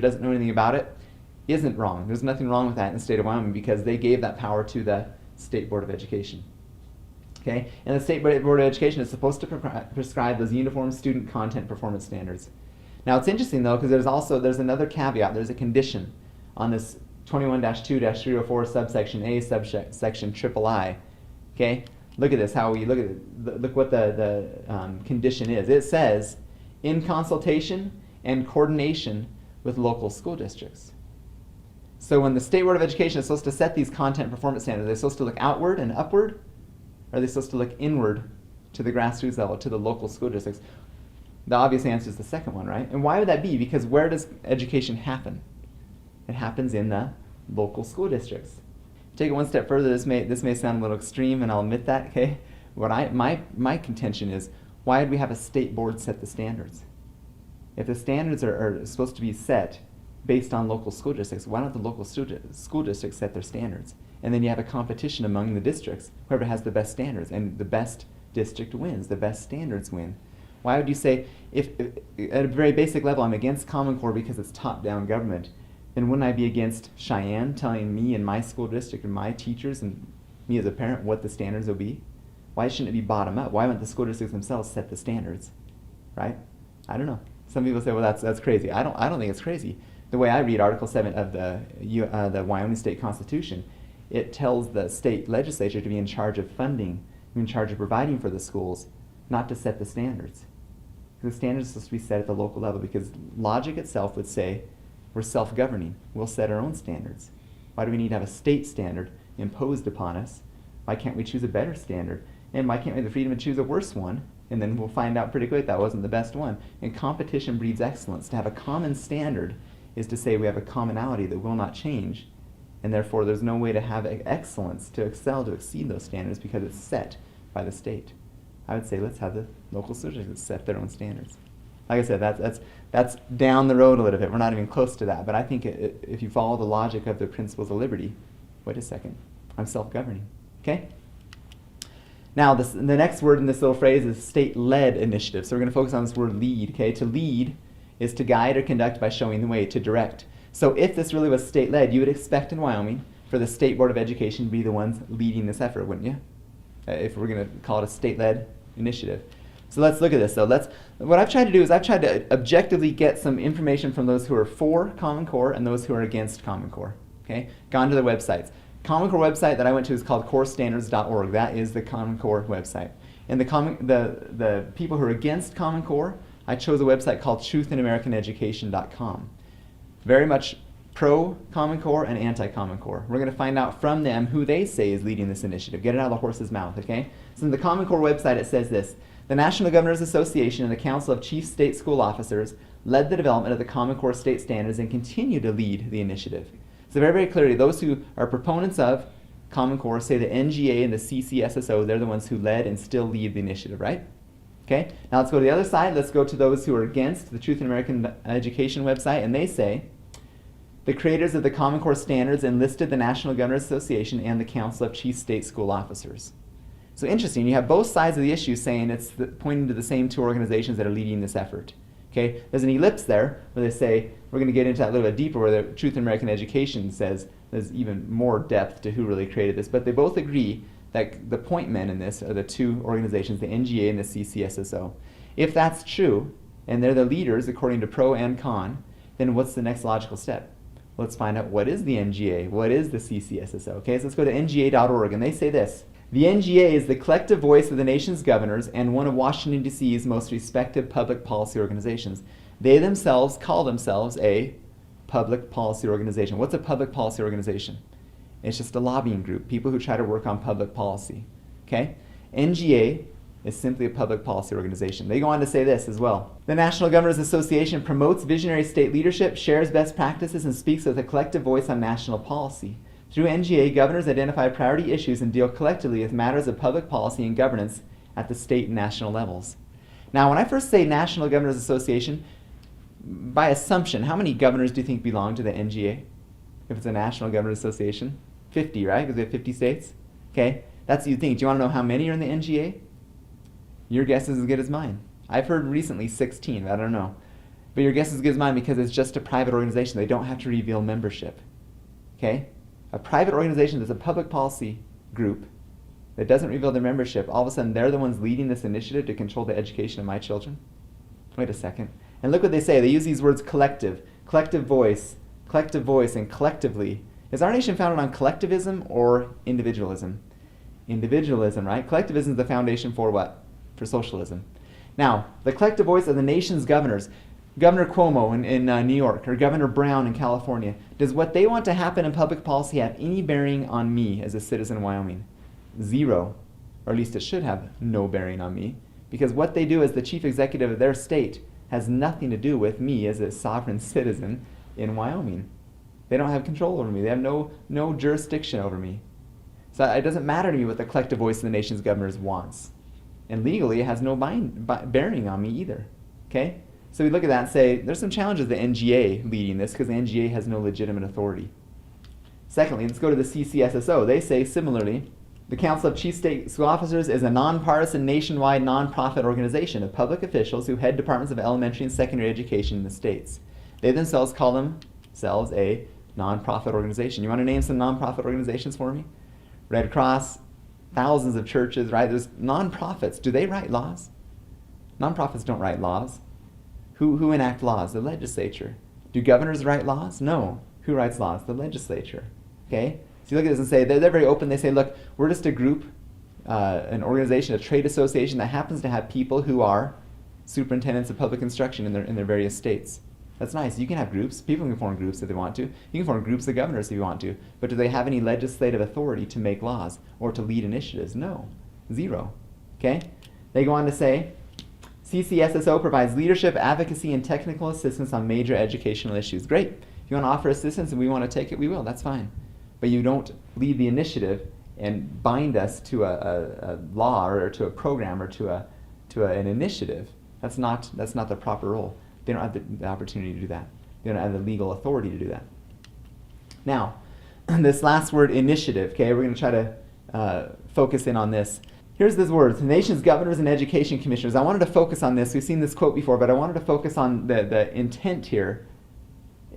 doesn't know anything about it isn't wrong. There's nothing wrong with that in the state of Wyoming, because they gave that power to the State Board of Education. Okay? And the State Board of Education is supposed to prescribe those uniform student content performance standards. Now it's interesting though, because there's another caveat, there's a condition on this 21-2-304 subsection A, subsection III. Okay? Look at this, look what the condition is. It says, in consultation and coordination with local school districts. So when the State Board of Education is supposed to set these content performance standards, are they supposed to look outward and upward? Or are they supposed to look inward to the grassroots level, to the local school districts? The obvious answer is the second one, right? And why would that be? Because where does education happen? It happens in the local school districts. Take it one step further, this may sound a little extreme, and I'll admit that, okay? My contention is, why would we have a state board set the standards? If the standards are supposed to be set based on local school districts, why don't the local school districts set their standards? And then you have a competition among the districts, whoever has the best standards, and the best district wins, the best standards win. Why would you say, if at a very basic level I'm against Common Core because it's top-down government, then wouldn't I be against Cheyenne telling me and my school district and my teachers and me as a parent what the standards will be? Why shouldn't it be bottom-up? Why wouldn't the school districts themselves set the standards? Right? I don't know. Some people say, well, that's crazy. I don't think it's crazy. The way I read Article 7 of the Wyoming State Constitution, it tells the state legislature to be in charge of funding, in charge of providing for the schools, not to set the standards. The standards are supposed to be set at the local level, because logic itself would say we're self-governing. We'll set our own standards. Why do we need to have a state standard imposed upon us? Why can't we choose a better standard? And why can't we have the freedom to choose a worse one? And then we'll find out pretty quick that wasn't the best one. And competition breeds excellence. To have a common standard is to say we have a commonality that will not change. And therefore there's no way to have excellence, to excel, to exceed those standards, because it's set by the state. I would say let's have the local school districts set their own standards. Like I said, that's down the road a little bit. We're not even close to that. But I think if you follow the logic of the principles of liberty, wait a second, I'm self-governing. Okay? Now, the next word in this little phrase is state-led initiative. So we're going to focus on this word lead. Okay? To lead is to guide or conduct by showing the way, to direct. So if this really was state-led, you would expect in Wyoming for the State Board of Education to be the ones leading this effort, wouldn't you? If we're going to call it a state-led initiative. So let's look at this. So what I've tried to do is I've tried to objectively get some information from those who are for Common Core and those who are against Common Core. Okay? Gone to their websites. Common Core website that I went to is called corestandards.org. That is the Common Core website. And the people who are against Common Core, I chose a website called truthinamericaneducation.com. Very much pro-Common Core and anti-Common Core. We're going to find out from them who they say is leading this initiative. Get it out of the horse's mouth, okay? So in the Common Core website it says this: the National Governors Association and the Council of Chief State School Officers led the development of the Common Core state standards and continue to lead the initiative. So very, very clearly, those who are proponents of Common Core say the NGA and the CCSSO, they're the ones who led and still lead the initiative, right? Okay, now let's go to the other side. Let's go to those who are against the Truth in American Education website, and they say the creators of the Common Core standards enlisted the National Governors Association and the Council of Chief State School Officers. So interesting, you have both sides of the issue saying it's pointing to the same two organizations that are leading this effort. Okay, there's an ellipse there where they say, we're going to get into that a little bit deeper, where the Truth in American Education says there's even more depth to who really created this, but they both agree that the point men in this are the two organizations, the NGA and the CCSSO. If that's true, and they're the leaders according to pro and con, then what's the next logical step? Let's find out what is the NGA, what is the CCSSO. Okay, so let's go to nga.org, and they say this: the NGA is the collective voice of the nation's governors and one of Washington, D.C.'s most respected public policy organizations. They themselves call themselves a public policy organization. What's a public policy organization? It's just a lobbying group, people who try to work on public policy. Okay? NGA is simply a public policy organization. They go on to say this as well: the National Governors Association promotes visionary state leadership, shares best practices, and speaks with a collective voice on national policy. Through NGA, governors identify priority issues and deal collectively with matters of public policy and governance at the state and national levels. Now, when I first say National Governors Association, by assumption, how many governors do you think belong to the NGA? If it's a National Governors Association? 50, right? Because we have 50 states. Okay? That's what you think. Do you want to know how many are in the NGA? Your guess is as good as mine. I've heard recently 16, but I don't know. But your guess is as good as mine because it's just a private organization. They don't have to reveal membership. Okay? A private organization that's a public policy group that doesn't reveal their membership, all of a sudden they're the ones leading this initiative to control the education of my children? Wait a second. And look what they say. They use these words collective voice, and collectively. Is our nation founded on collectivism or individualism? Individualism, right? Collectivism is the foundation for what? For socialism. Now, the collective voice of the nation's governors, Governor Cuomo in New York, or Governor Brown in California, does what they want to happen in public policy have any bearing on me as a citizen of Wyoming? Zero. Or at least it should have no bearing on me, because what they do as the chief executive of their state has nothing to do with me as a sovereign citizen in Wyoming. They don't have control over me. They have no jurisdiction over me. So it doesn't matter to me what the collective voice of the nation's governors wants. And legally, it has no bearing on me either. Okay? So we look at that and say, there's some challenges to the NGA leading this because the NGA has no legitimate authority. Secondly, let's go to the CCSSO. They say, similarly, the Council of Chief State School Officers is a nonpartisan, nationwide, nonprofit organization of public officials who head departments of elementary and secondary education in the states. They themselves call themselves a nonprofit organization. You want to name some nonprofit organizations for me? Red Cross, thousands of churches, right? There's nonprofits. Do they write laws? Nonprofits don't write laws. Who enact laws? The legislature. Do governors write laws? No. Who writes laws? The legislature. Okay? So you look at this and say, they're very open. They say, look, we're just a group, an organization, a trade association that happens to have people who are superintendents of public instruction in their various states. That's nice. You can have groups. People can form groups if they want to. You can form groups of governors if you want to. But do they have any legislative authority to make laws or to lead initiatives? No. Zero. Okay? They go on to say, CCSSO provides leadership, advocacy, and technical assistance on major educational issues. Great. If you want to offer assistance and we want to take it, we will. That's fine. But you don't lead the initiative and bind us to a law or to a program or to an initiative. That's not the proper role. They don't have the opportunity to do that. They don't have the legal authority to do that. Now, this last word, initiative, okay, we're going to try to focus in on this. Here's these words: the nation's governors and education commissioners. I wanted to focus on this. We've seen this quote before, but I wanted to focus on the intent here.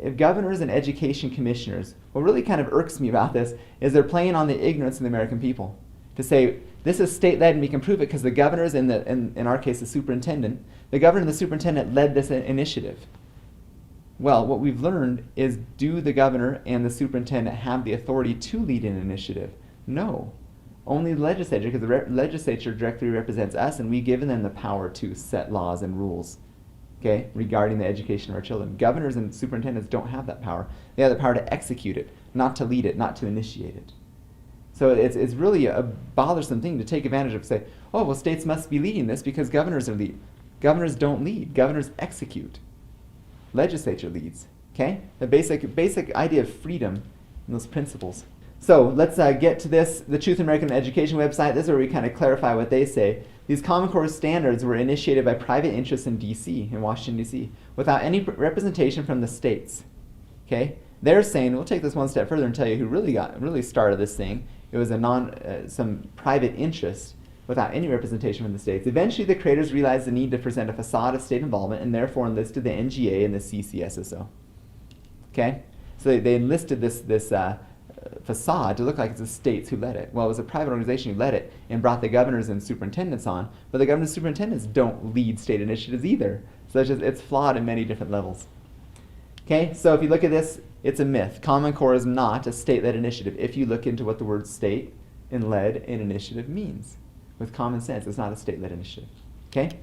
If governors and education commissioners, what really kind of irks me about this is they're playing on the ignorance of the American people. To say, this is state-led and we can prove it because the governors, and in our case the superintendent, the governor and the superintendent led this initiative. Well, what we've learned is, do the governor and the superintendent have the authority to lead an initiative? No. Only the legislature, because the legislature directly represents us, and we've given them the power to set laws and rules, okay, regarding the education of our children. Governors and superintendents don't have that power. They have the power to execute it, not to lead it, not to initiate it. So it's really a bothersome thing to take advantage of, say, oh, well, states must be leading this because governors are lead. Governors don't lead. Governors execute. Legislature leads, okay? The basic idea of freedom and those principles. So let's get to this, the Truth in American Education website. This is where we kind of clarify what they say. These Common Core standards were initiated by private interests in D.C., in Washington, D.C., without any representation from the states. Okay? They're saying, we'll take this one step further and tell you who really started this thing. It was some private interest without any representation from the states. Eventually, the creators realized the need to present a facade of state involvement and therefore enlisted the NGA and the CCSSO. Okay? So they enlisted this facade to look like it's the states who led it. Well, it was a private organization who led it and brought the governors and superintendents on, but the governors and superintendents don't lead state initiatives either. So it's flawed in many different levels. Okay, so if you look at this, it's a myth. Common Core is not a state-led initiative. If you look into what the word state and led and initiative means, with common sense, it's not a state-led initiative. Okay?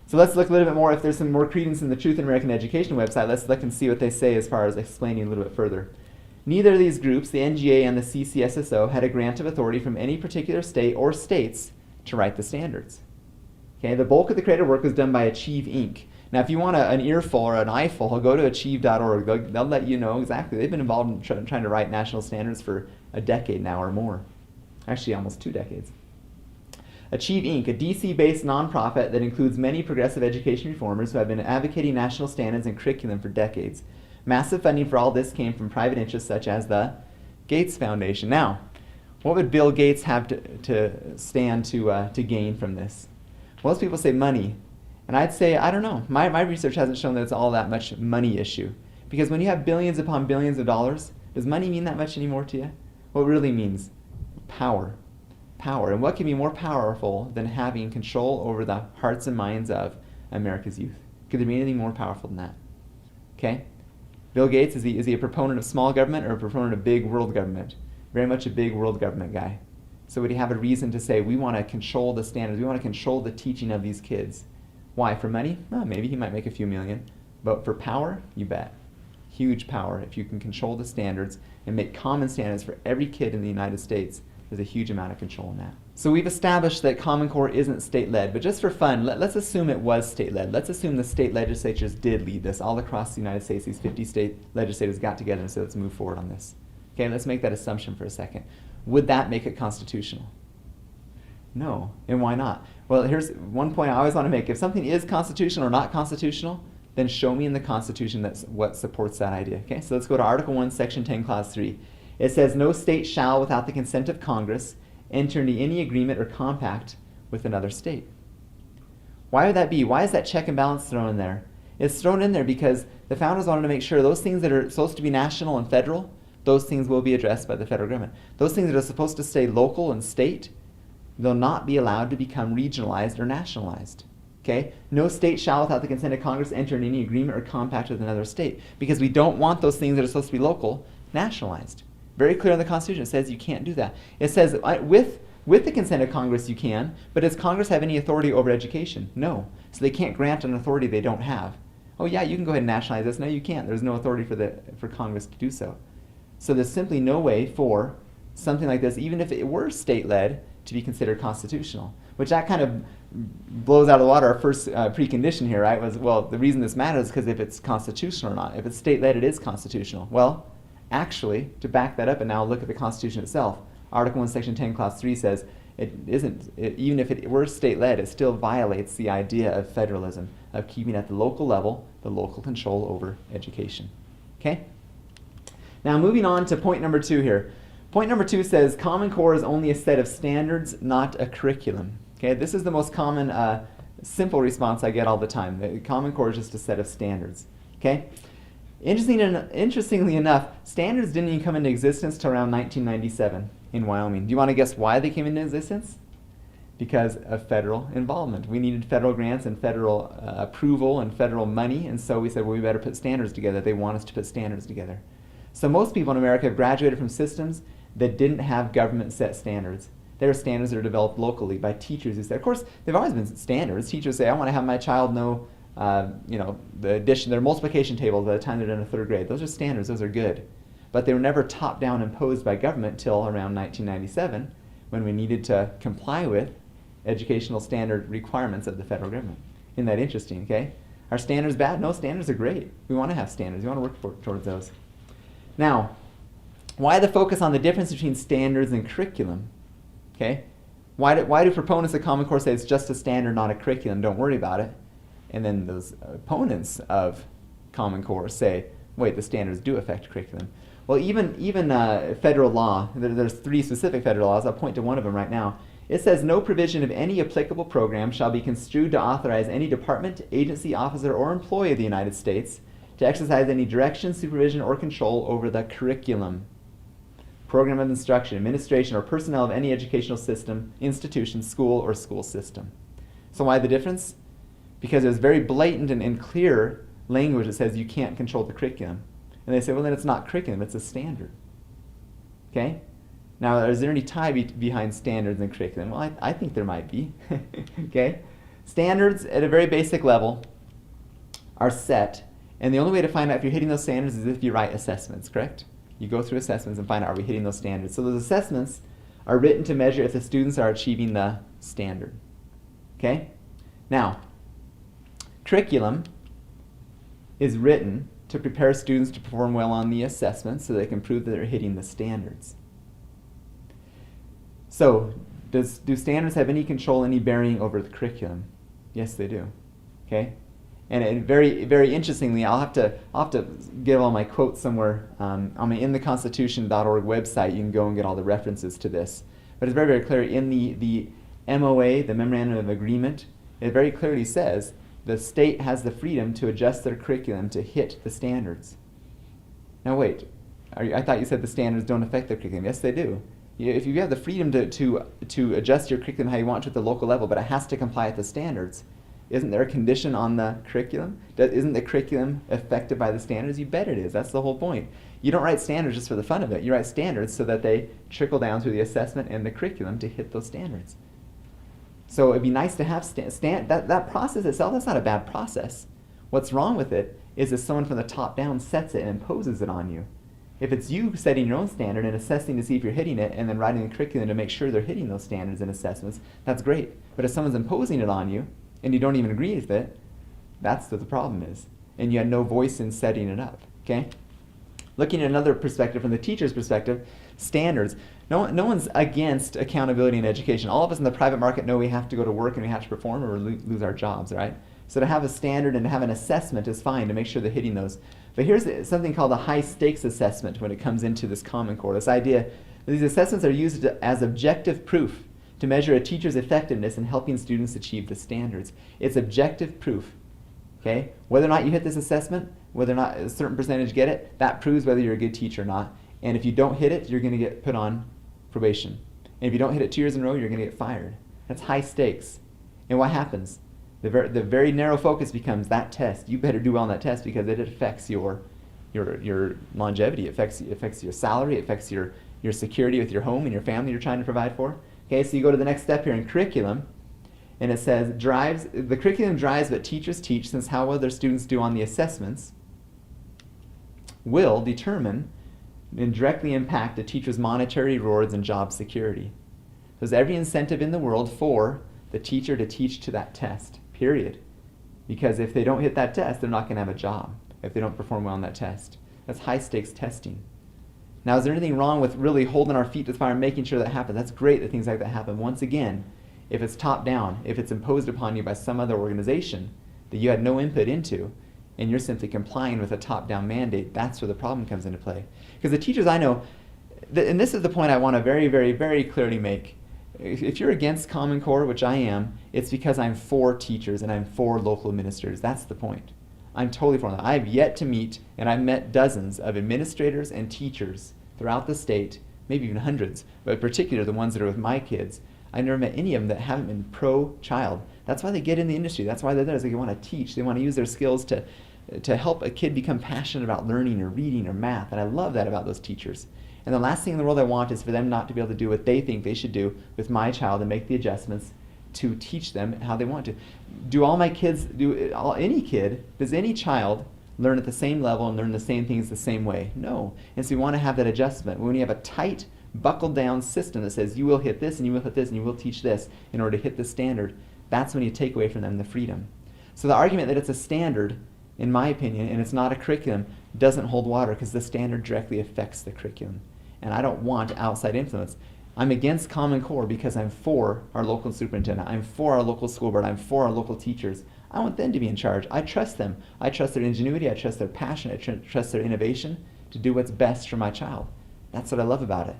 So let's look a little bit more. If there's some more credence in the Truth in American Education website, let's look and see what they say as far as explaining a little bit further. Neither of these groups, the NGA and the CCSSO, had a grant of authority from any particular state or states to write the standards. Okay, the bulk of the creative work was done by Achieve Inc. Now, if you want an earful or an eyeful, go to achieve.org. They'll let you know exactly. They've been involved in trying to write national standards for a decade now or more. Actually, almost 2 decades. Achieve Inc., a DC-based nonprofit that includes many progressive education reformers who have been advocating national standards and curriculum for decades. Massive funding for all this came from private interests such as the Gates Foundation. Now, what would Bill Gates have to stand to gain from this? Most people say money. And I'd say, I don't know. My research hasn't shown that it's all that much money issue. Because when you have billions upon billions of dollars, does money mean that much anymore to you? What it really means? Power. Power. And what can be more powerful than having control over the hearts and minds of America's youth? Could there be anything more powerful than that? Okay? Bill Gates, is he a proponent of small government or a proponent of big world government? Very much a big world government guy. So would he have a reason to say, we want to control the standards, we want to control the teaching of these kids? Why? For money? Well, maybe he might make a few million. But for power? You bet. Huge power. If you can control the standards and make common standards for every kid in the United States, there's a huge amount of control in that. So we've established that Common Core isn't state-led, but just for fun, let's assume it was state-led. Let's assume the state legislatures did lead this all across the United States. These 50 state legislators got together and said, let's move forward on this. Okay, let's make that assumption for a second. Would that make it constitutional? No. And why not? Well, here's one point I always want to make. If something is constitutional or not constitutional, then show me in the Constitution that's what supports that idea. Okay, so let's go to Article 1, Section 10, Clause 3. It says, no state shall, without the consent of Congress, enter into any agreement or compact with another state. Why would that be? Why is that check and balance thrown in there? It's thrown in there because the founders wanted to make sure those things that are supposed to be national and federal, those things will be addressed by the federal government. Those things that are supposed to stay local and state, they'll not be allowed to become regionalized or nationalized. Okay? No state shall, without the consent of Congress, enter in any agreement or compact with another state, because we don't want those things that are supposed to be local nationalized. Very clear in the Constitution. It says you can't do that. It says with the consent of Congress you can, but does Congress have any authority over education? No. So they can't grant an authority they don't have. Oh yeah, you can go ahead and nationalize this. No, you can't. There's no authority for Congress to do so. So there's simply no way for something like this, even if it were state-led, to be considered constitutional. Which that kind of blows out of the water our first precondition here, right? Was, well, the reason this matters is because if it's constitutional or not. If it's state-led, it is constitutional. Well, actually, to back that up and now look at the Constitution itself, Article 1, Section 10, Clause 3 says even if it were state-led, it still violates the idea of federalism, of keeping at the local level the local control over education. Okay? Now moving on to point number 2 here. Point number 2 says Common Core is only a set of standards, not a curriculum. Okay, this is the most common simple response I get all the time. The Common Core is just a set of standards. Okay? Interestingly enough, standards didn't even come into existence till around 1997 in Wyoming. Do you want to guess why they came into existence? Because of federal involvement. We needed federal grants and federal approval and federal money, and so we said, well, we better put standards together. They want us to put standards together. So most people in America have graduated from systems that didn't have government set standards. There are standards that are developed locally by teachers who say, of course, they've always been standards. Teachers say, I want to have my child know the addition, their multiplication tables by the time they're in the 3rd grade. Those are standards, those are good. But they were never top-down imposed by government till around 1997, when we needed to comply with educational standard requirements of the federal government. Isn't that interesting, okay? Are standards bad? No, standards are great. We want to have standards. We want to work towards those. Now, why the focus on the difference between standards and curriculum? Okay? Why do proponents of Common Core say it's just a standard, not a curriculum, don't worry about it? And then those opponents of Common Core say, wait, the standards do affect curriculum. Well, even federal law, there's 3 specific federal laws. I'll point to one of them right now. It says, no provision of any applicable program shall be construed to authorize any department, agency, officer, or employee of the United States to exercise any direction, supervision, or control over the curriculum, program of instruction, administration, or personnel of any educational system, institution, school, or school system. So why the difference? Because there's very blatant and clear language that says you can't control the curriculum. And they say, well, then it's not curriculum, it's a standard. Okay? Now, is there any tie behind standards and curriculum? Well, I think there might be. Okay? Standards, at a very basic level, are set. And the only way to find out if you're hitting those standards is if you write assessments, correct? You go through assessments and find out, are we hitting those standards? So those assessments are written to measure if the students are achieving the standard. Okay? Now, curriculum is written to prepare students to perform well on the assessments so they can prove that they're hitting the standards. So, do standards have any control, any bearing over the curriculum? Yes, they do. Okay? And very, very interestingly, I'll have to give all my quotes somewhere on my intheconstitution.org website. You can go and get all the references to this. But it's very, very clear in the MOA, the Memorandum of Agreement, it very clearly says the state has the freedom to adjust their curriculum to hit the standards. Now wait, I thought you said the standards don't affect the curriculum. Yes, they do. If you have the freedom to adjust your curriculum how you want to at the local level, but it has to comply with the standards, isn't there a condition on the curriculum? Isn't the curriculum affected by the standards? You bet it is. That's the whole point. You don't write standards just for the fun of it. You write standards so that they trickle down through the assessment and the curriculum to hit those standards. So it'd be nice to have that process itself. That's not a bad process. What's wrong with it is if someone from the top down sets it and imposes it on you. If it's you setting your own standard and assessing to see if you're hitting it and then writing the curriculum to make sure they're hitting those standards and assessments, that's great. But if someone's imposing it on you and you don't even agree with it, that's what the problem is. And you had no voice in setting it up. Okay? Looking at another perspective, from the teacher's perspective, standards. No one's against accountability in education. All of us in the private market know we have to go to work and we have to perform or lose our jobs, right? So to have a standard and to have an assessment is fine to make sure they're hitting those. But here's something called a high-stakes assessment when it comes into this Common Core. This idea that these assessments are used as objective proof to measure a teacher's effectiveness in helping students achieve the standards. It's objective proof. Okay? Whether or not you hit this assessment, whether or not a certain percentage get it, that proves whether you're a good teacher or not. And if you don't hit it, you're going to get put on probation. And if you don't hit it 2 years in a row, you're going to get fired. That's high stakes. And what happens? The very narrow focus becomes that test. You better do well on that test because it affects your longevity. It affects your salary. It affects your security with your home and your family you're trying to provide for. Okay, so you go to the next step here in curriculum, and it says the curriculum drives what teachers teach, since how well their students do on the assessments will determine and directly impact a teacher's monetary rewards and job security. There's every incentive in the world for the teacher to teach to that test, period. Because if they don't hit that test, they're not going to have a job if they don't perform well on that test. That's high-stakes testing. Now, is there anything wrong with really holding our feet to the fire and making sure that happens? That's great that things like that happen. Once again, if it's top down, if it's imposed upon you by some other organization that you had no input into, and you're simply complying with a top-down mandate, that's where the problem comes into play. Because the teachers I know, and this is the point I want to very, very, very clearly make. If you're against Common Core, which I am, it's because I'm for teachers and I'm for local administrators. That's the point. I'm totally for that. I've yet to meet, and I've met dozens of administrators and teachers throughout the state, maybe even hundreds, but in particular the ones that are with my kids. I've never met any of them that haven't been pro-child. That's why they get in the industry. That's why they're there. They want to teach. They want to use their skills to help a kid become passionate about learning or reading or math. And I love that about those teachers. And the last thing in the world I want is for them not to be able to do what they think they should do with my child and make the adjustments to teach them how they want to. Do all my kids, does any child learn at the same level and learn the same things the same way? No. And so we want to have that adjustment. When you have a tight, buckled down system that says you will hit this and you will hit this and you will teach this in order to hit the standard, that's when you take away from them the freedom. So the argument that it's a standard, in my opinion, and it's not a curriculum, doesn't hold water because the standard directly affects the curriculum. And I don't want outside influence. I'm against Common Core because I'm for our local superintendent. I'm for our local school board. I'm for our local teachers. I want them to be in charge. I trust them. I trust their ingenuity. I trust their passion. I trust their innovation to do what's best for my child. That's what I love about it.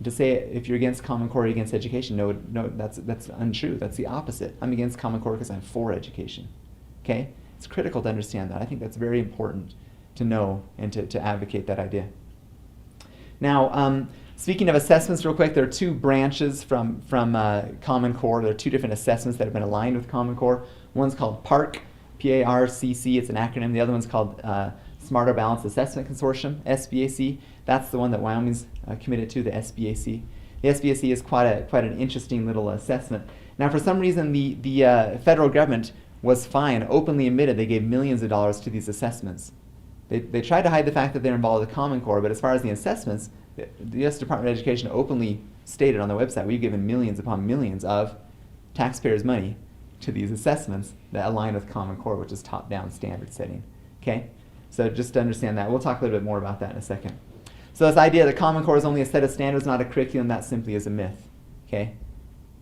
To say if you're against Common Core, you're against education, no, that's untrue. That's the opposite. I'm against Common Core because I'm for education. Okay? It's critical to understand that. I think that's very important to know and to advocate that idea. Now, speaking of assessments real quick, there are two branches from Common Core. There are two different assessments that have been aligned with Common Core. One's called PARCC, P-A-R-C-C, it's an acronym. The other one's called Smarter Balanced Assessment Consortium, SBAC. That's the one that Wyoming's committed to, the SBAC. The SBAC is quite an interesting little assessment. Now, for some reason, the federal government was fine, openly admitted they gave millions of dollars to these assessments. They tried to hide the fact that they're involved with Common Core, but as far as the assessments, the U.S. Department of Education openly stated on their website, we've given millions upon millions of taxpayers' money to these assessments that align with Common Core, which is top-down standard setting. Okay? So just to understand that, we'll talk a little bit more about that in a second. So this idea that Common Core is only a set of standards, not a curriculum, that simply is a myth. Okay?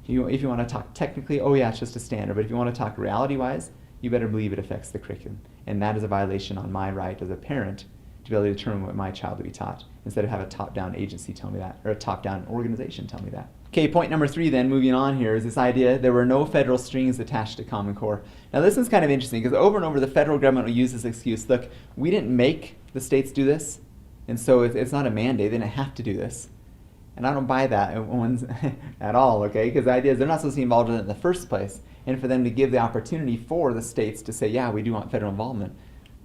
If you want to talk technically, oh yeah, it's just a standard. But if you want to talk reality-wise, you better believe it affects the curriculum. And that is a violation on my right as a parent to be able to determine what my child will be taught, instead of have a top-down agency tell me that, or a top-down organization tell me that. Okay, point number 3 then, moving on here, is this idea there were no federal strings attached to Common Core. Now this is kind of interesting, because over and over the federal government will use this excuse, look, we didn't make the states do this, and so it's not a mandate, they didn't have to do this. And I don't buy that at all, okay? Because the idea is they're not supposed to be involved in it in the first place. And for them to give the opportunity for the states to say, yeah, we do want federal involvement,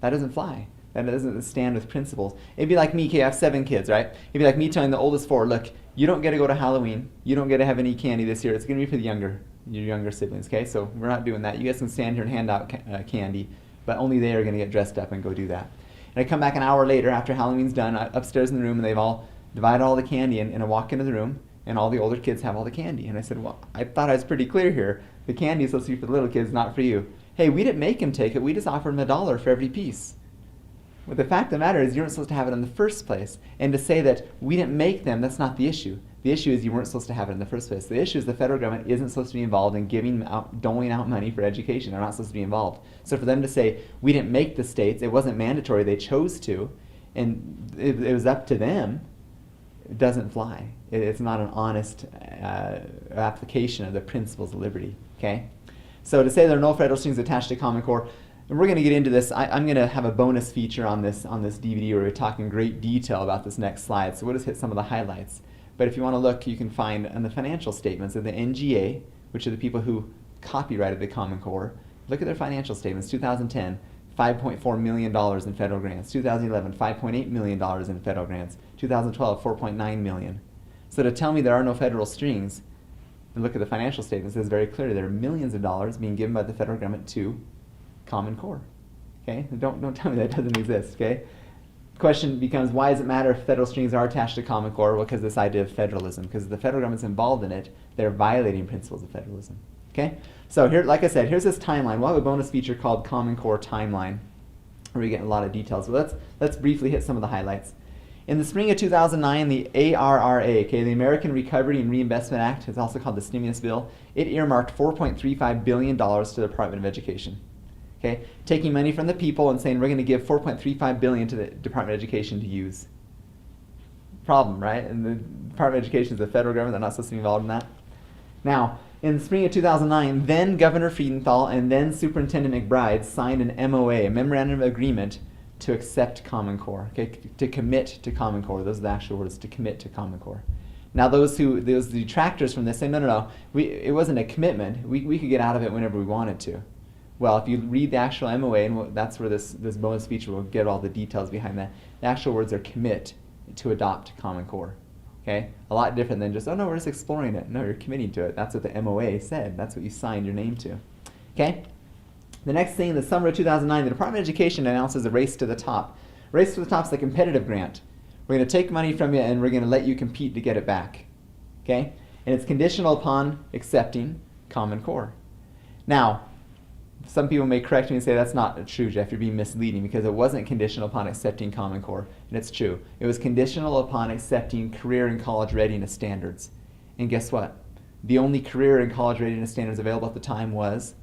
that doesn't fly. That doesn't stand with principles. It'd be like me, okay, I have 7 kids, right? It'd be like me telling the oldest 4, look, you don't get to go to Halloween. You don't get to have any candy this year. It's going to be for your younger siblings, okay? So we're not doing that. You guys can stand here and hand out candy, but only they are going to get dressed up and go do that. And I come back an hour later after Halloween's done, upstairs in the room, and they've all divided all the candy, and I walk into the room, and all the older kids have all the candy. And I said, well, I thought I was pretty clear here. The candy is supposed to be for the little kids, not for you. Hey, we didn't make them take it. We just offered them $1 for every piece. Well, the fact of the matter is you weren't supposed to have it in the first place. And to say that we didn't make them, that's not the issue. The issue is you weren't supposed to have it in the first place. The issue is the federal government isn't supposed to be involved in doling out money for education. They're not supposed to be involved. So for them to say, we didn't make the states, it wasn't mandatory, they chose to, and it was up to them, it doesn't fly. It's not an honest application of the principles of liberty. Okay? So to say there are no federal strings attached to Common Core, and we're going to get into this. I'm going to have a bonus feature on this DVD where we talk in great detail about this next slide. So we'll just hit some of the highlights. But if you want to look, you can find on the financial statements of the NGA, which are the people who copyrighted the Common Core. Look at their financial statements. 2010, $5.4 million in federal grants. 2011, $5.8 million in federal grants. 2012, $4.9 million. So to tell me there are no federal strings, and look at the financial statements, it says very clearly there are millions of dollars being given by the federal government to Common Core. Okay? Don't tell me that doesn't exist. Okay? The question becomes, why does it matter if federal strings are attached to Common Core? Well, because this idea of federalism. Because if the federal government's involved in it, they're violating principles of federalism. Okay? So here, like I said, here's this timeline. We'll have a bonus feature called Common Core Timeline, where we get a lot of details. So let's briefly hit some of the highlights. In the spring of 2009, the ARRA, okay, the American Recovery and Reinvestment Act, it's also called the stimulus bill, it earmarked $4.35 billion to the Department of Education. Okay, taking money from the people and saying we're going to give $4.35 billion to the Department of Education to use. Problem, right? And the Department of Education is the federal government, they're not supposed to be involved in that. Now, in the spring of 2009, then Governor Freudenthal and then Superintendent McBride signed an MOA, a Memorandum of Agreement, to accept Common Core, okay, to commit to Common Core. Those are the actual words, to commit to Common Core. Now, those detractors from this say, no, it wasn't a commitment. We could get out of it whenever we wanted to. Well, if you read the actual MOA, and that's where this bonus feature will get all the details behind that, the actual words are commit to adopt Common Core. Okay? A lot different than just, oh no, we're just exploring it. No, you're committing to it. That's what the MOA said. That's what you signed your name to. Okay? The next thing, in the summer of 2009, the Department of Education announces a Race to the Top. Race to the Top is a competitive grant. We're going to take money from you and we're going to let you compete to get it back. Okay? And it's conditional upon accepting Common Core. Now, some people may correct me and say that's not true, Jeff, you're being misleading, because it wasn't conditional upon accepting Common Core, and it's true. It was conditional upon accepting career and college readiness standards. And guess what? The only career and college readiness standards available at the time was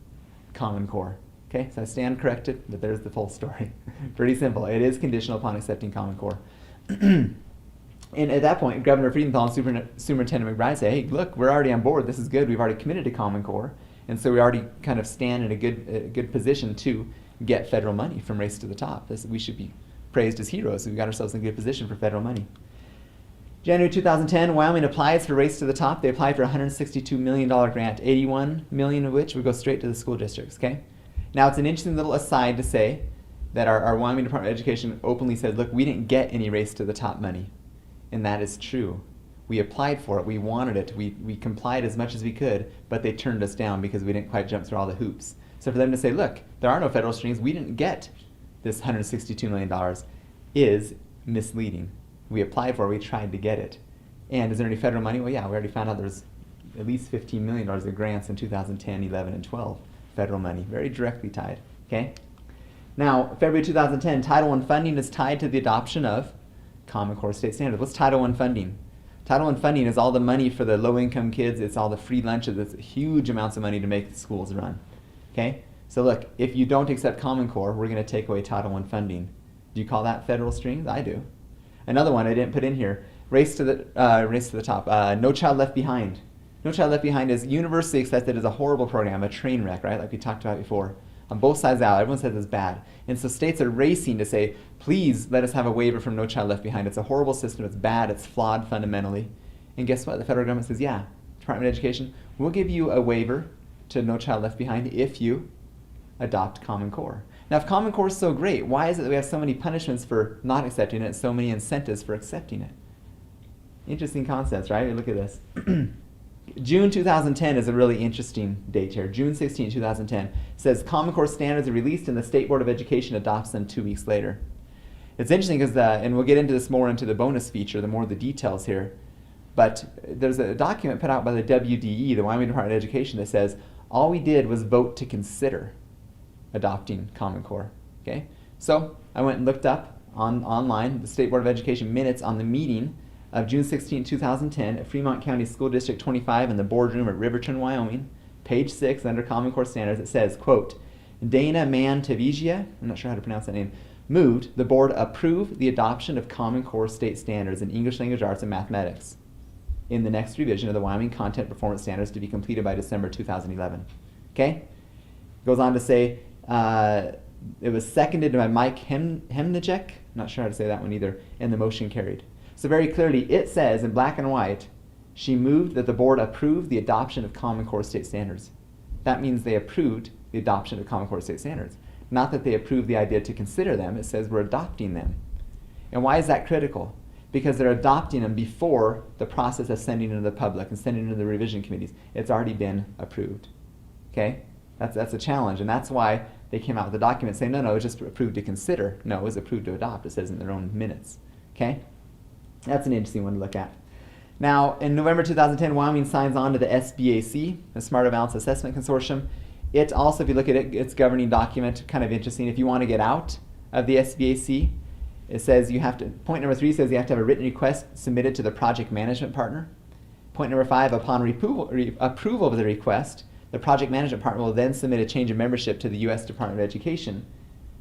Common Core. Okay, so I stand corrected, but there's the full story. Pretty simple. It is conditional upon accepting Common Core. And at that point, Governor Freudenthal and Superintendent McBride say, hey, look, we're already on board. This is good. We've already committed to Common Core. And so we already kind of stand in a good position to get federal money from Race to the Top. We should be praised as heroes. We got ourselves in a good position for federal money. January 2010, Wyoming applies for Race to the Top. They apply for a $162 million grant, $81 million of which would go straight to the school districts. Okay. Now it's an interesting little aside to say that our Wyoming Department of Education openly said, look, we didn't get any Race to the Top money. And that is true. We applied for it, we wanted it, we complied as much as we could, but they turned us down because we didn't quite jump through all the hoops. So for them to say, look, there are no federal streams, we didn't get this $162 million, is misleading. We applied for it, we tried to get it. And is there any federal money? Well, yeah, we already found out there's at least $15 million of grants in 2010, 11, and 12, federal money, very directly tied, okay? Now, February 2010, Title I funding is tied to the adoption of Common Core state standards. What's Title I funding? Title I funding is all the money for the low-income kids. It's all the free lunches. It's huge amounts of money to make the schools run. Okay? So look, if you don't accept Common Core, we're going to take away Title I funding. Do you call that federal streams? I do. Another one I didn't put in here, Race to the Top. No Child Left Behind. No Child Left Behind is universally accepted as a horrible program, a train wreck, right? Like we talked about before. On both sides out, everyone says it's bad. And so states are racing to say, please let us have a waiver from No Child Left Behind. It's a horrible system, it's bad, it's flawed fundamentally. And guess what? The federal government says, yeah, Department of Education, we'll give you a waiver to No Child Left Behind if you adopt Common Core. Now, if Common Core is so great, why is it that we have so many punishments for not accepting it and so many incentives for accepting it? Interesting concepts, right? Look at this. June 2010 is a really interesting date here. June 16, 2010 says Common Core standards are released and the State Board of Education adopts them 2 weeks later. It's interesting because, and we'll get into this more into the bonus feature, the more the details here, but there's a document put out by the WDE, the Wyoming Department of Education, that says all we did was vote to consider adopting Common Core. Okay? So I went and looked up online the State Board of Education minutes on the meeting of June 16, 2010 at Fremont County School District 25 in the boardroom at Riverton, Wyoming. Page 6 under Common Core Standards, it says, quote, Dana Mantavigia, I'm not sure how to pronounce that name, moved the board approve the adoption of Common Core state standards in English language arts and mathematics in the next revision of the Wyoming Content Performance Standards to be completed by December 2011. Okay? Goes on to say, it was seconded by Mike Hemnicek, not sure how to say that one either, and the motion carried. So very clearly, it says in black and white, she moved that the board approve the adoption of Common Core state standards. That means they approved the adoption of Common Core state standards. Not that they approved the idea to consider them, it says we're adopting them. And why is that critical? Because they're adopting them before the process of sending them to the public and sending them to the revision committees. It's already been approved. Okay? That's a challenge, and that's why they came out with the document saying, no, it was just approved to consider. No, it was approved to adopt, it says in their own minutes. Okay? That's an interesting one to look at. Now, in November 2010, Wyoming signs on to the SBAC, the Smarter Balanced Assessment Consortium. It also, if you look at it, its governing document, kind of interesting. If you want to get out of the SBAC, it says you have to, point number 3 says you have to have a written request submitted to the project management partner. Point number 5, upon approval of the request, the project management partner will then submit a change of membership to the U.S. Department of Education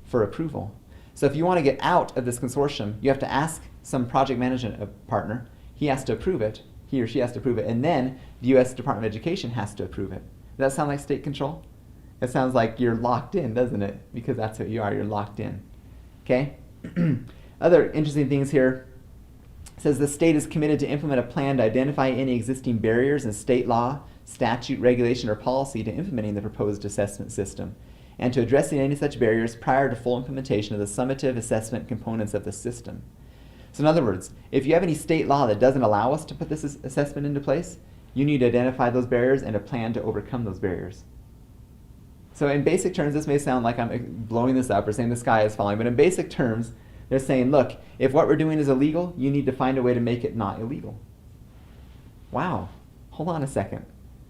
for approval. So if you want to get out of this consortium, you have to ask some project management partner. He has to approve it. He or she has to approve it. And then the U.S. Department of Education has to approve it. Does that sound like state control? It sounds like you're locked in, doesn't it? Because that's what you are. You're locked in. Okay? Other interesting things here. It says the state is committed to implement a plan to identify any existing barriers in state law, statute, regulation, or policy to implementing the proposed assessment system, and to addressing any such barriers prior to full implementation of the summative assessment components of the system. So in other words, if you have any state law that doesn't allow us to put this assessment into place, you need to identify those barriers and a plan to overcome those barriers. So in basic terms, this may sound like I'm blowing this up or saying the sky is falling, but in basic terms, they're saying, look, if what we're doing is illegal, you need to find a way to make it not illegal. Wow, hold on a second.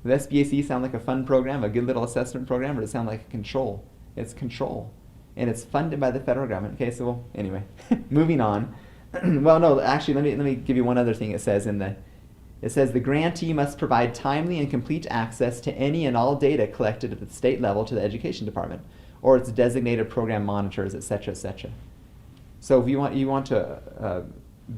Does SBAC sound like a fun program, a good little assessment program, or does it sound like a control? It's control. And it's funded by the federal government. Okay, so well, anyway, moving on. Well, no, actually, let me give you one other thing it says in the, it says the grantee must provide timely and complete access to any and all data collected at the state level to the education department, or its designated program monitors, et cetera, et cetera. So if you want to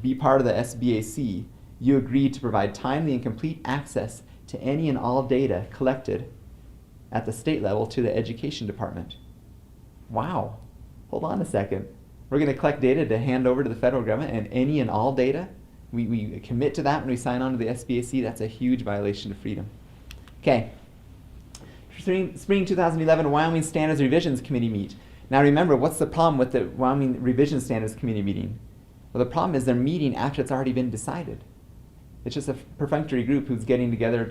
be part of the SBAC, you agree to provide timely and complete access to any and all data collected at the state level to the education department. Wow. Hold on a second. We're going to collect data to hand over to the federal government, and any and all data? We commit to that when we sign on to the SBAC. That's a huge violation of freedom. Okay. Spring 2011, Wyoming Standards Revisions Committee meet. Now remember, what's the problem with the Wyoming Revision Standards Committee meeting? Well, the problem is they're meeting after it's already been decided. It's just a perfunctory group who's getting together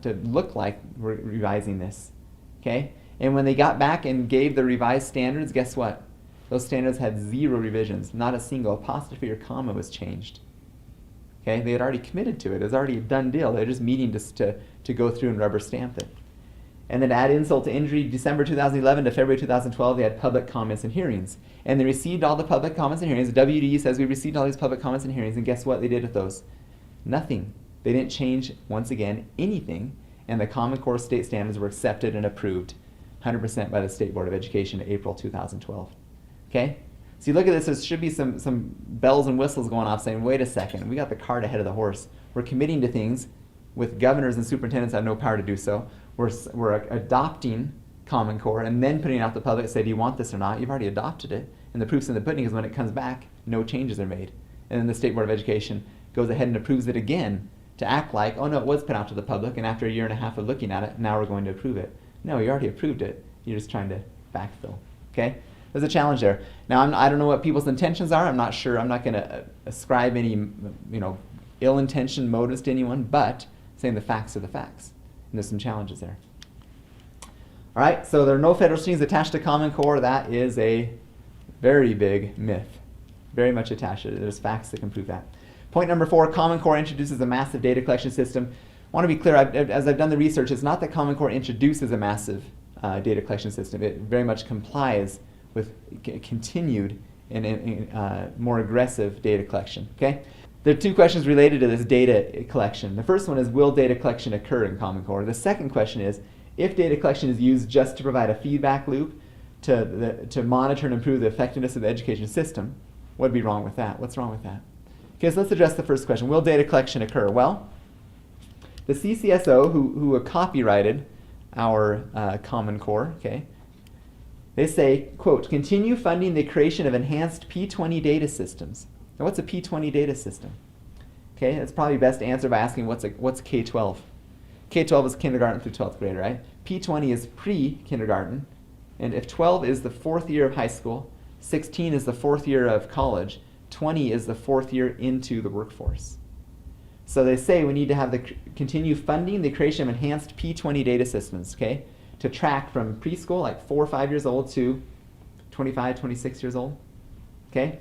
to look like we're revising this. Okay? And when they got back and gave the revised standards, guess what? Those standards had 0 revisions. Not a single apostrophe or comma was changed. Okay? They had already committed to it. It was already a done deal. They're just meeting just to go through and rubber stamp it. And then to add insult to injury, December 2011 to February 2012, they had public comments and hearings. And they received all the public comments and hearings. The WDE says we received all these public comments and hearings, and guess what they did with those? Nothing. They didn't change, once again, anything, and the Common Core state standards were accepted and approved 100% by the State Board of Education in April 2012. Okay? So you look at this, there should be some bells and whistles going off saying, wait a second, we got the cart ahead of the horse. We're committing to things with governors and superintendents that have no power to do so. We're adopting Common Core and then putting it out to the public and say, do you want this or not? You've already adopted it. And the proof's in the pudding is when it comes back, no changes are made. And then the State Board of Education goes ahead and approves it again to act like, oh no, it was put out to the public, and after a year and a half of looking at it, now we're going to approve it. No, you already approved it. You're just trying to backfill. Okay? There's a challenge there. Now, I don't know what people's intentions are. I'm not sure. I'm not going to ascribe any, ill-intentioned motives to anyone, but saying the facts are the facts. And there's some challenges there. All right, so there are no federal strings attached to Common Core. That is a very big myth. Very much attached to it. There's facts that can prove that. Point number 4, Common Core introduces a massive data collection system. I want to be clear, as I've done the research, it's not that Common Core introduces a massive data collection system. It very much complies with continued and more aggressive data collection. Okay? There are 2 questions related to this data collection. The first one is, will data collection occur in Common Core? The second question is, if data collection is used just to provide a feedback loop to monitor and improve the effectiveness of the education system, what would be wrong with that? What's wrong with that? Okay, so let's address the first question. Will data collection occur? Well, the CCSO, who copyrighted our Common Core, okay, they say, quote, continue funding the creation of enhanced P20 data systems. Now, what's a P20 data system? Okay, that's probably best answered by asking what's K-12. K-12 is kindergarten through 12th grade, right? P20 is pre-kindergarten, and if 12 is the 4th year of high school, 16 is the 4th year of college, 20 is the 4th year into the workforce. So they say we need to have continue funding the creation of enhanced P20 data systems, okay, to track from preschool, like 4 or 5 years old, to 25, 26 years old, okay,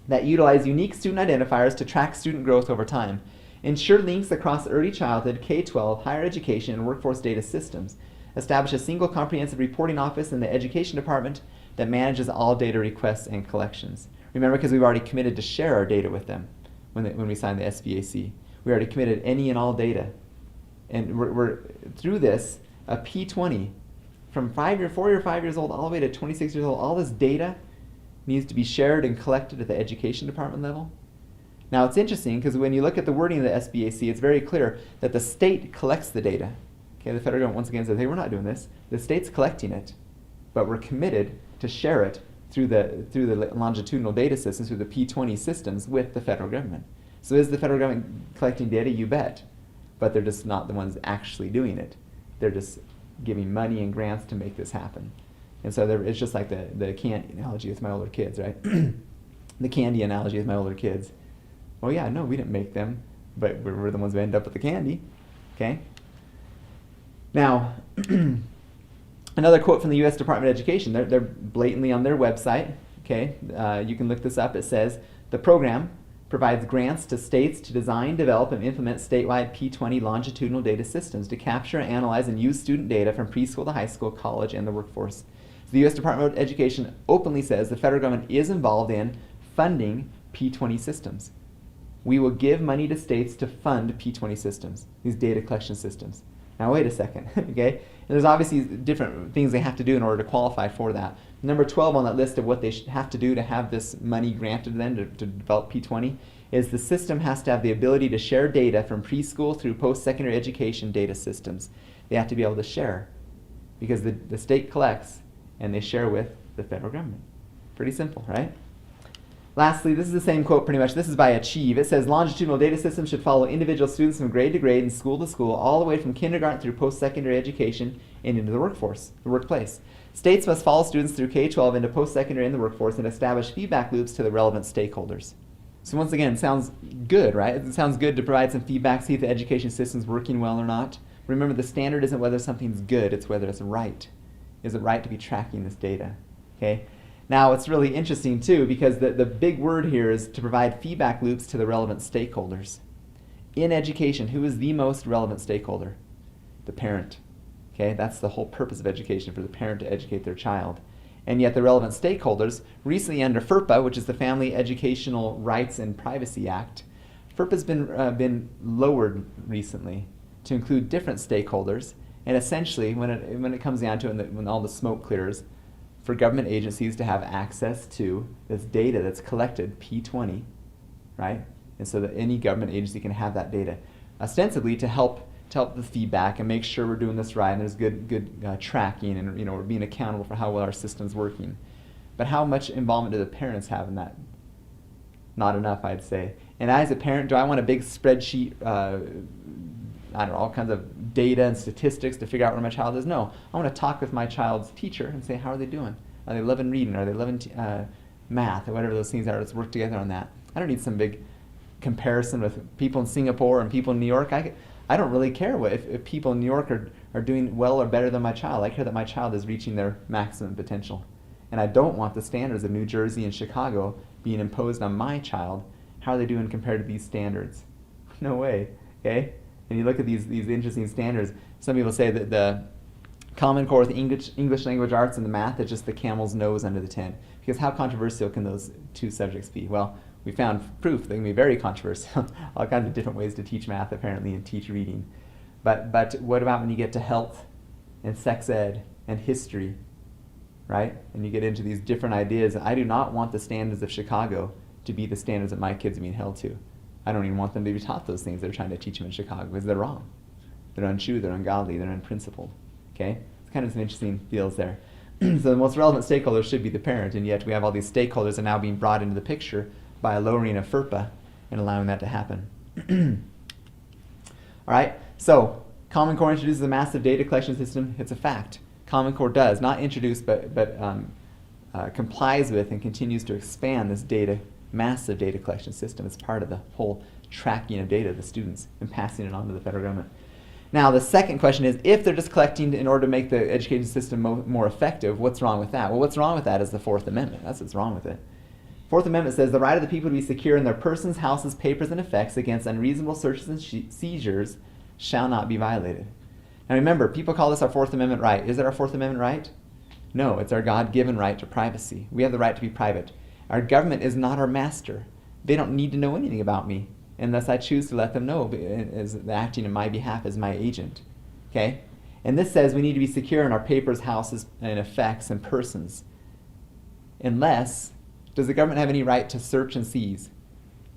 that utilize unique student identifiers to track student growth over time, ensure links across early childhood, K-12, higher education, and workforce data systems, establish a single comprehensive reporting office in the education department that manages all data requests and collections. Remember, because we've already committed to share our data with them when we signed the SBAC. We already committed any and all data. And we're through this, a P20, from 4 or 5 years old all the way to 26 years old, all this data needs to be shared and collected at the education department level. Now it's interesting because when you look at the wording of the SBAC, it's very clear that the state collects the data. Okay, the federal government once again says, hey, we're not doing this. The state's collecting it, but we're committed to share it through the longitudinal data systems, through the P20 systems with the federal government. So is the federal government collecting data? You bet. But they're just not the ones actually doing it. They're just giving money and grants to make this happen. And so it's just like the candy analogy with my older kids, right? The candy analogy with my older kids. Well, yeah, no, we didn't make them, but we're the ones who end up with the candy, okay? Now, another quote from the U.S. Department of Education. They're blatantly on their website, okay? You can look this up. It says, the program provides grants to states to design, develop, and implement statewide P20 longitudinal data systems to capture, analyze, and use student data from preschool to high school, college, and the workforce. So the U.S. Department of Education openly says the federal government is involved in funding P20 systems. We will give money to states to fund P20 systems, these data collection systems. Now wait a second, okay? And there's obviously different things they have to do in order to qualify for that. Number 12 on that list of what they have to do to have this money granted to them to develop P20 is the system has to have the ability to share data from preschool through post-secondary education data systems. They have to be able to share because the state collects and they share with the federal government. Pretty simple, right? Lastly, this is the same quote pretty much. This is by Achieve. It says, longitudinal data systems should follow individual students from grade to grade and school to school, all the way from kindergarten through post-secondary education and into the workplace. States must follow students through K-12 into post-secondary and the workforce and establish feedback loops to the relevant stakeholders. So once again, it sounds good, right? It sounds good to provide some feedback, see if the education system's working well or not. Remember, the standard isn't whether something's good, it's whether it's right. Is it right to be tracking this data? Okay? Now, it's really interesting, too, because the big word here is to provide feedback loops to the relevant stakeholders. In education, who is the most relevant stakeholder? The parent. Okay, that's the whole purpose of education, for the parent to educate their child. And yet the relevant stakeholders, recently under FERPA, which is the Family Educational Rights and Privacy Act, FERPA's been lowered recently to include different stakeholders. And essentially, when it comes down to it, when all the smoke clears, for government agencies to have access to this data that's collected, P20, right? And so that any government agency can have that data, ostensibly to help the feedback and make sure we're doing this right and there's good tracking and we're being accountable for how well our system's working. But how much involvement do the parents have in that? Not enough, I'd say. And as a parent, do I want a big spreadsheet, I don't know, all kinds of data and statistics to figure out where my child is? No. I want to talk with my child's teacher and say, how are they doing? Are they loving reading? Are they loving math? Or whatever those things are. Let's work together on that. I don't need some big comparison with people in Singapore and people in New York. I don't really care if people in New York are doing well or better than my child. I care that my child is reaching their maximum potential. And I don't want the standards of New Jersey and Chicago being imposed on my child. How are they doing compared to these standards? No way, okay? And you look at these interesting standards. Some people say that the Common Core with English language arts and the math is just the camel's nose under the tent. Because how controversial can those two subjects be? Well, we found proof they can be very controversial. All kinds of different ways to teach math, apparently, and teach reading. But what about when you get to health and sex ed and history, right? And you get into these different ideas. I do not want the standards of Chicago to be the standards that my kids are being held to. I don't even want them to be taught those things they're trying to teach them in Chicago because they're wrong. They're untrue, they're ungodly, they're unprincipled. Okay? It's kind of some interesting feels there. So the most relevant stakeholder should be the parent, and yet we have all these stakeholders that are now being brought into the picture by a lowering of FERPA and allowing that to happen. All right, so Common Core introduces a massive data collection system. It's a fact. Common Core does, not introduce, but complies with and continues to expand this massive data collection system. It's part of the whole tracking of data of the students and passing it on to the federal government. Now, the second question is, if they're just collecting in order to make the education system more effective, what's wrong with that? Well, what's wrong with that is the Fourth Amendment. That's what's wrong with it. Fourth Amendment says the right of the people to be secure in their persons, houses, papers, and effects against unreasonable searches and seizures shall not be violated. Now remember, people call this our Fourth Amendment right. Is it our Fourth Amendment right? No, it's our God-given right to privacy. We have the right to be private. Our government is not our master. They don't need to know anything about me unless I choose to let them know as acting in my behalf as my agent. Okay? And this says we need to be secure in our papers, houses, and effects and persons. Unless, does the government have any right to search and seize?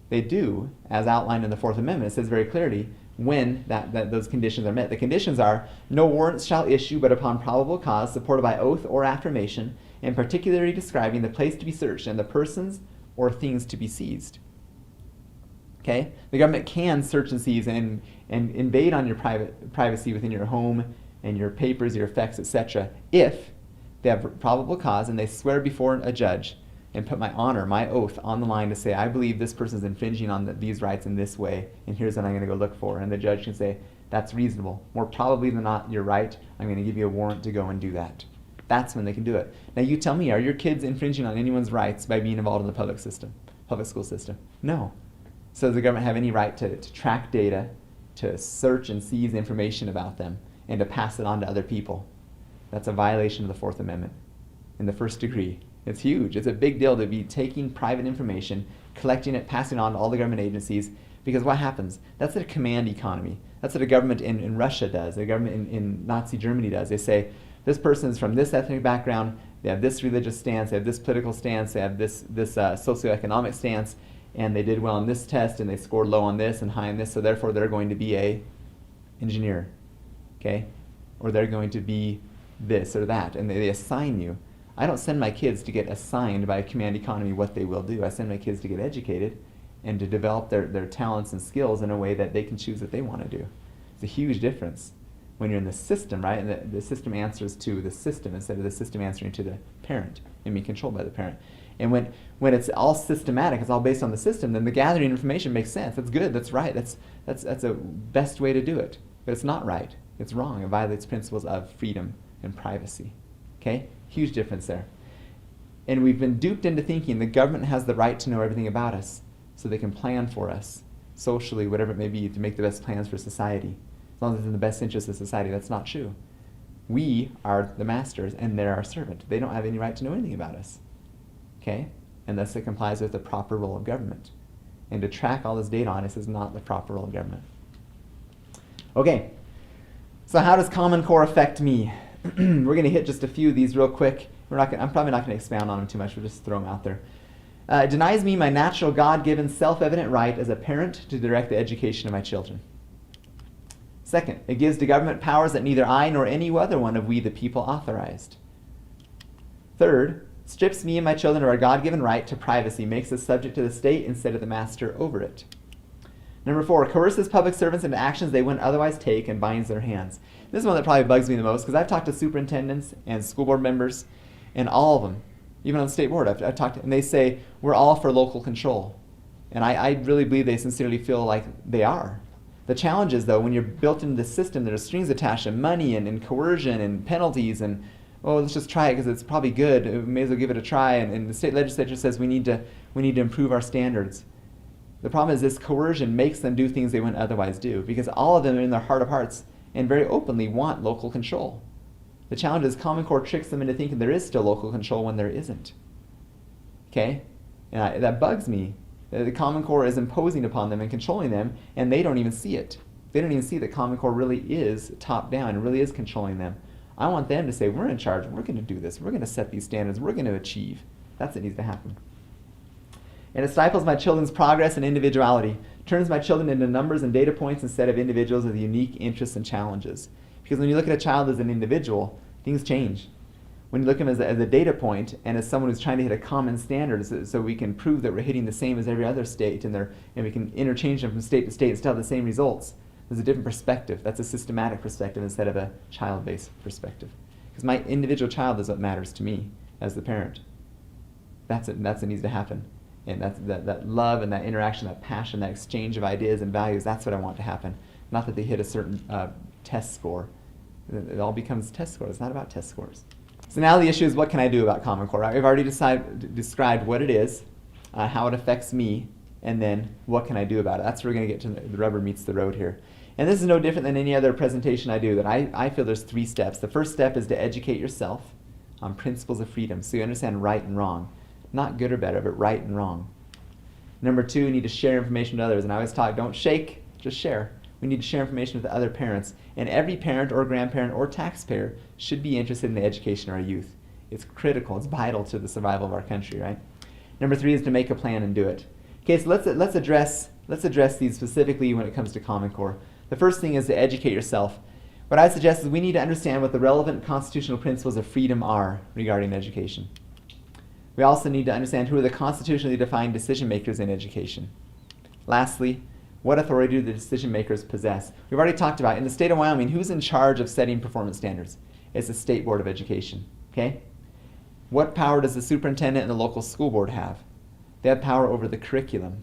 They do, as outlined in the Fourth Amendment. It says very clearly when those conditions are met. The conditions are, no warrants shall issue but upon probable cause, supported by oath or affirmation, and particularly describing the place to be searched and the persons or things to be seized. Okay? The government can search and seize and invade on your privacy within your home and your papers, your effects, etc., if they have probable cause and they swear before a judge and put my honor, my oath on the line to say, I believe this person is infringing on these rights in this way, and here's what I'm going to go look for. And the judge can say, that's reasonable. More probably than not, you're right. I'm going to give you a warrant to go and do that. That's when they can do it. Now you tell me, are your kids infringing on anyone's rights by being involved in the public school system? No. So does the government have any right to track data, to search and seize information about them, and to pass it on to other people? That's a violation of the Fourth Amendment in the first degree. It's huge. It's a big deal to be taking private information, collecting it, passing it on to all the government agencies, because what happens? That's what a command economy. That's what a government in Russia does, a government in Nazi Germany does. They say, this person is from this ethnic background, they have this religious stance, they have this political stance, they have this socioeconomic stance, and they did well on this test, and they scored low on this and high on this, so therefore they're going to be a engineer, okay? Or they're going to be this or that, and they assign you. I don't send my kids to get assigned by a command economy what they will do. I send my kids to get educated and to develop their talents and skills in a way that they can choose what they want to do. It's a huge difference when you're in the system, right? And the system answers to the system instead of the system answering to the parent and being controlled by the parent. And when it's all systematic, it's all based on the system, then the gathering information makes sense. That's good, that's right, that's a best way to do it. But it's not right, it's wrong. It violates principles of freedom and privacy. Okay? Huge difference there. And we've been duped into thinking the government has the right to know everything about us so they can plan for us, socially, whatever it may be, to make the best plans for society. As long as it's in the best interest of society. That's not true. We are the masters and they're our servant. They don't have any right to know anything about us. Okay? Unless it complies with the proper role of government. And to track all this data on us is not the proper role of government. Okay. So how does Common Core affect me? We're going to hit just a few of these real quick. I'm probably not going to expound on them too much. We'll just throw them out there. It denies me my natural, God-given, self-evident right as a parent to direct the education of my children. Second, it gives the government powers that neither I nor any other one of we the people authorized. Third, strips me and my children of our God-given right to privacy, makes us subject to the state instead of the master over it. Number 4, coerces public servants into actions they wouldn't otherwise take and binds their hands. This is one that probably bugs me the most because I've talked to superintendents and school board members, and all of them, even on the state board, I've talked to, and they say, we're all for local control. And I really believe they sincerely feel like they are. The challenge is, though, when you're built into the system, there's strings attached and money and coercion and penalties and, oh, let's just try it because it's probably good. We may as well give it a try. And the state legislature says we need to improve our standards. The problem is this coercion makes them do things they wouldn't otherwise do because all of them in their heart of hearts and very openly want local control. The challenge is Common Core tricks them into thinking there is still local control when there isn't. Okay? And that bugs me. The Common Core is imposing upon them and controlling them, and they don't even see it. They don't even see that Common Core really is top down and really is controlling them. I want them to say, we're in charge, we're going to do this, we're going to set these standards, we're going to achieve. That's what needs to happen. And it stifles my children's progress and individuality, turns my children into numbers and data points instead of individuals with unique interests and challenges. Because when you look at a child as an individual, things change. When you look at them as a data point and as someone who's trying to hit a common standard so we can prove that we're hitting the same as every other state and we can interchange them from state to state and still have the same results, there's a different perspective. That's a systematic perspective instead of a child-based perspective. Because my individual child is what matters to me as the parent. That's what needs to happen. And that love and that interaction, that passion, that exchange of ideas and values, that's what I want to happen. Not that they hit a certain test score. It all becomes test scores. It's not about test scores. So now the issue is, what can I do about Common Core? I've already described what it is, how it affects me, and then what can I do about it. That's where we're going to get to the rubber meets the road here. And this is no different than any other presentation I do. That I feel there's 3 steps. The first step is to educate yourself on principles of freedom so you understand right and wrong. Not good or better, but right and wrong. Number 2, we need to share information with others. And I always talk, don't shake, just share. We need to share information with other parents. And every parent or grandparent or taxpayer should be interested in the education of our youth. It's critical, it's vital to the survival of our country, right? Number 3 is to make a plan and do it. Okay, so let's address these specifically when it comes to Common Core. The first thing is to educate yourself. What I suggest is we need to understand what the relevant constitutional principles of freedom are regarding education. We also need to understand who are the constitutionally defined decision makers in education. Lastly, what authority do the decision makers possess? We've already talked about, in the state of Wyoming, who's in charge of setting performance standards? It's the State Board of Education, okay? What power does the superintendent and the local school board have? They have power over the curriculum.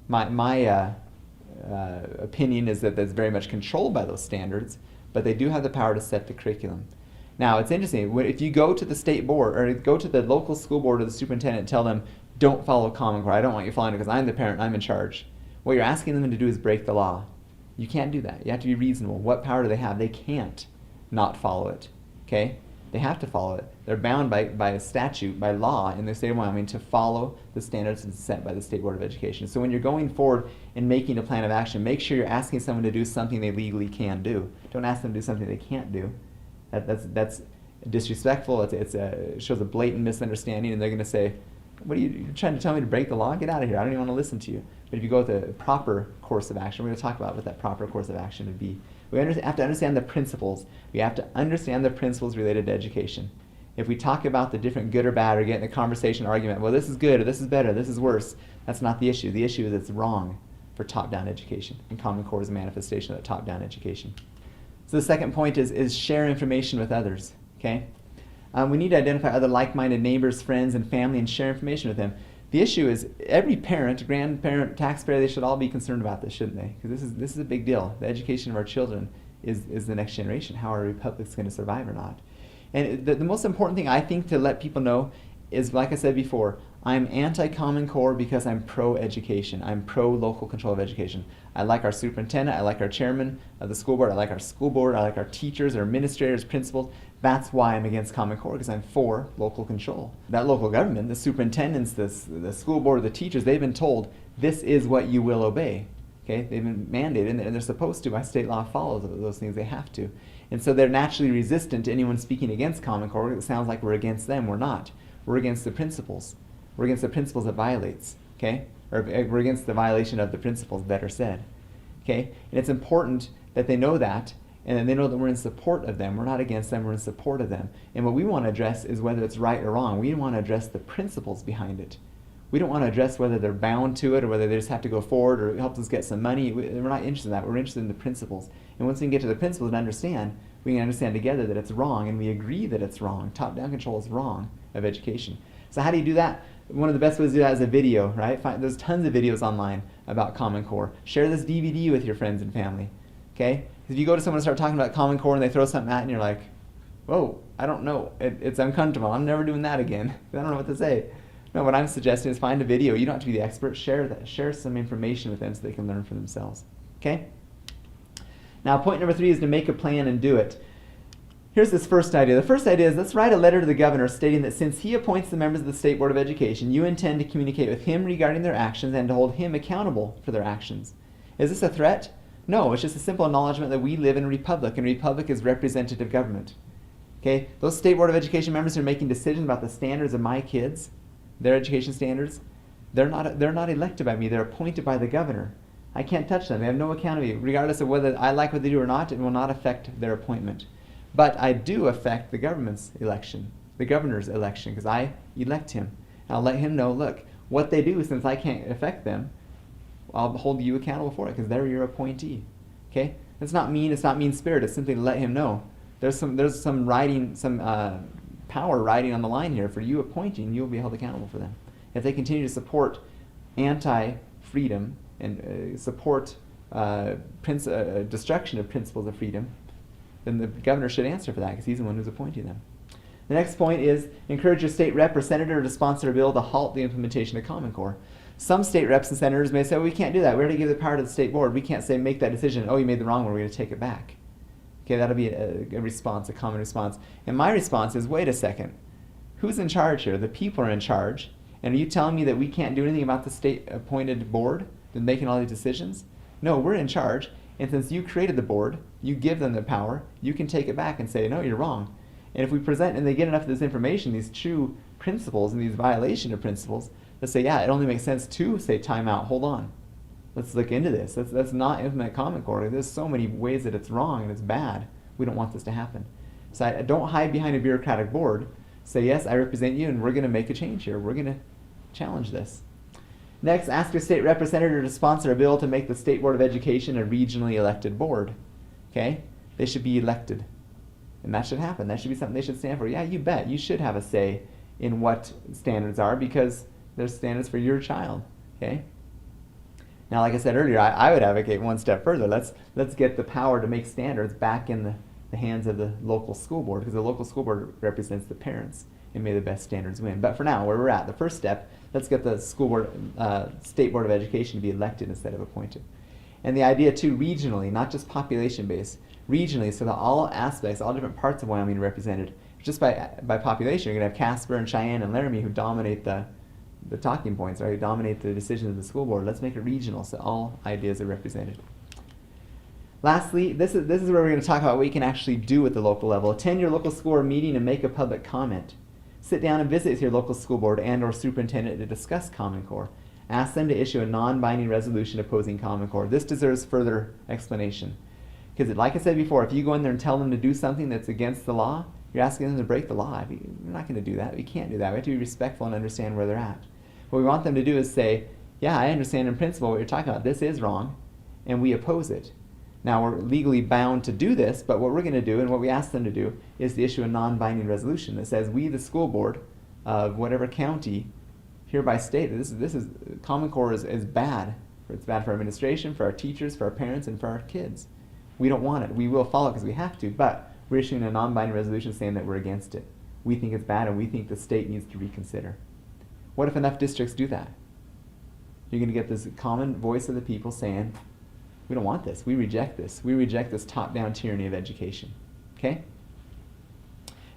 My opinion is that that's very much controlled by those standards, but they do have the power to set the curriculum. Now, it's interesting, if you go to the state board, or go to the local school board or the superintendent and tell them, don't follow Common Core, I don't want you following it because I'm the parent, I'm in charge. What you're asking them to do is break the law. You can't do that. You have to be reasonable. What power do they have? They can't not follow it, okay? They have to follow it. They're bound by a statute, by law in the state of Wyoming to follow the standards set by the State Board of Education. So when you're going forward and making a plan of action, make sure you're asking someone to do something they legally can do. Don't ask them to do something they can't do. That's disrespectful. It shows a blatant misunderstanding, and they're going to say, what are you're trying to tell me to break the law? Get out of here. I don't even want to listen to you. But if you go with a proper course of action, we're going to talk about what that proper course of action would be. We have to understand the principles. We have to understand the principles related to education. If we talk about the different good or bad or get in a conversation argument, well, this is good or this is better, this is worse, that's not the issue. The issue is it's wrong for top-down education, and Common Core is a manifestation of that top-down education. So the second point is share information with others, okay? We need to identify other like-minded neighbors, friends, and family and share information with them. The issue is every parent, grandparent, taxpayer, they should all be concerned about this, shouldn't they? Because this is a big deal. The education of our children is the next generation, how our republic's going to survive or not. And the most important thing I think to let people know is, like I said before, I'm anti-Common Core because I'm pro-education. I'm pro-local control of education. I like our superintendent, I like our chairman of the school board, I like our school board, I like our teachers, our administrators, principals. That's why I'm against Common Core, because I'm for local control. That local government, the superintendents, the school board, the teachers, they've been told, this is what you will obey. Okay? They've been mandated, and they're supposed to, by state law, follow those things. They have to. And so they're naturally resistant to anyone speaking against Common Core. It sounds like we're against them. We're not. We're against the principles. We're against the principles it violates. Okay? Or we're against the violation of the principles, better said. Okay? And it's important that they know that, and then they know that we're in support of them. We're not against them, we're in support of them. And what we want to address is whether it's right or wrong. We want to address the principles behind it. We don't want to address whether they're bound to it or whether they just have to go forward or it helps us get some money. We're not interested in that. We're interested in the principles. And once we can get to the principles and understand, we can understand together that it's wrong, and we agree that it's wrong. Top-down control is wrong of education. So how do you do that? One of the best ways to do that is a video, right? There's tons of videos online about Common Core. Share this DVD with your friends and family, okay? If you go to someone and start talking about Common Core and they throw something at you and you're like, whoa, I don't know, it's uncomfortable, I'm never doing that again. I don't know what to say. No, what I'm suggesting is find a video. You don't have to be the expert. Share some information with them so they can learn for themselves, okay? Now, point number 3 is to make a plan and do it. Here's this first idea. The first idea is let's write a letter to the governor stating that since he appoints the members of the State Board of Education, you intend to communicate with him regarding their actions and to hold him accountable for their actions. Is this a threat? No, it's just a simple acknowledgement that we live in a republic, and a republic is representative government. Okay? Those State Board of Education members who are making decisions about the standards of my kids, their education standards, they're not elected by me, they're appointed by the governor. I can't touch them. They have no accountability. Regardless of whether I like what they do or not, it will not affect their appointment. But I do affect the government's election, the governor's election, because I elect him. And I'll let him know, look, what they do, since I can't affect them, I'll hold you accountable for it, because they're your appointee. Okay? It's not mean spirit, it's simply to let him know. There's some power riding on the line here. For you appointing, you'll be held accountable for them. If they continue to support anti-freedom and support destruction of principles of freedom, then the governor should answer for that, because he's the one who's appointing them. The next point is encourage your state rep or senator to sponsor a bill to halt the implementation of Common Core. Some state reps and senators may say, well, we can't do that. We already give the power to the state board. We can't say make that decision. Oh, you made the wrong one. We're going to take it back. Okay, that'll be a response, a common response. And my response is, wait a second. who's in charge here? The people are in charge. And are you telling me that we can't do anything about the state-appointed board that's making all these decisions? No, we're in charge. And since you created the board, you give them the power, you can take it back and say, no, you're wrong. And if we present and they get enough of this information, these true principles and these violation of principles, let's say, yeah, it only makes sense to say time out, hold on. Let's look into this. Let's not implement Common Core. There's so many ways that it's wrong and it's bad. We don't want this to happen. So I don't hide behind a bureaucratic board. Say, yes, I represent you and we're going to make a change here. We're going to challenge this. Next, ask your state representative to sponsor a bill to make the State Board of Education a regionally elected board. Okay? They should be elected. And that should happen. That should be something they should stand for. Yeah, you bet. You should have a say in what standards are because there's standards for your child. Okay? Now, like I said earlier, I would advocate one step further. Let's get the power to make standards back in the hands of the local school board, because the local school board represents the parents, and may the best standards win. But for now, where we're at, the first step, let's get the school board, State Board of Education to be elected instead of appointed. And the idea too, regionally, not just population-based, regionally, so that all aspects, all different parts of Wyoming are represented. Just by population, you're going to have Casper and Cheyenne and Laramie who dominate the talking points, right? Dominate the decisions of the school board. Let's make it regional so all ideas are represented. Lastly, this is where we're going to talk about what you can actually do at the local level. Attend your local school board meeting and make a public comment. Sit down and visit with your local school board and or superintendent to discuss Common Core. Ask them to issue a non-binding resolution opposing Common Core. This deserves further explanation. Because like I said before, if you go in there and tell them to do something that's against the law, you're asking them to break the law. We're not going to do that. We can't do that. We have to be respectful and understand where they're at. What we want them to do is say, yeah, I understand in principle what you're talking about. This is wrong, and we oppose it. Now, we're legally bound to do this, but what we're going to do, and what we ask them to do, is to issue a non-binding resolution that says, we, the school board of whatever county, hereby state that this is Common Core is bad. It's bad for our administration, for our teachers, for our parents, and for our kids. We don't want it. We will follow it because we have to, but we're issuing a non-binding resolution saying that we're against it. We think it's bad, and we think the state needs to reconsider. What if enough districts do that? You're going to get this common voice of the people saying, we don't want this. We reject this. We reject this top-down tyranny of education. Okay?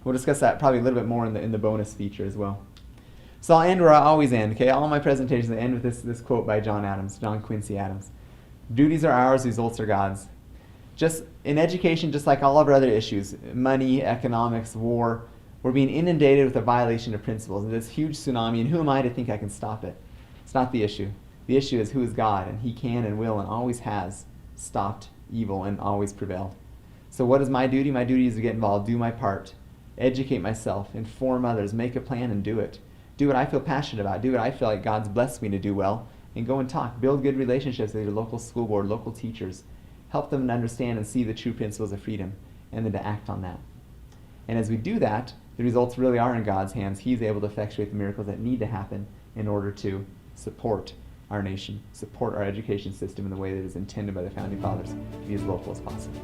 We'll discuss that probably a little bit more in the bonus feature as well. So I'll end where I always end. Okay? All my presentations I end with this quote by John Quincy Adams. Duties are ours, results are God's. Just in education, just like all of our other issues, money, economics, war, we're being inundated with a violation of principles. And this huge tsunami, and who am I to think I can stop it? It's not the issue. The issue is who is God, and He can and will and always has stopped evil and always prevailed. So what is my duty? My duty is to get involved, do my part, educate myself, inform others, make a plan and do it. Do what I feel passionate about. Do what I feel like God's blessed me to do well, and go and talk. Build good relationships with your local school board, local teachers. Help them to understand and see the true principles of freedom, and then to act on that. And as we do that, the results really are in God's hands. He's able to effectuate the miracles that need to happen in order to support our nation, support our education system in the way that is intended by the Founding Fathers to be as local as possible.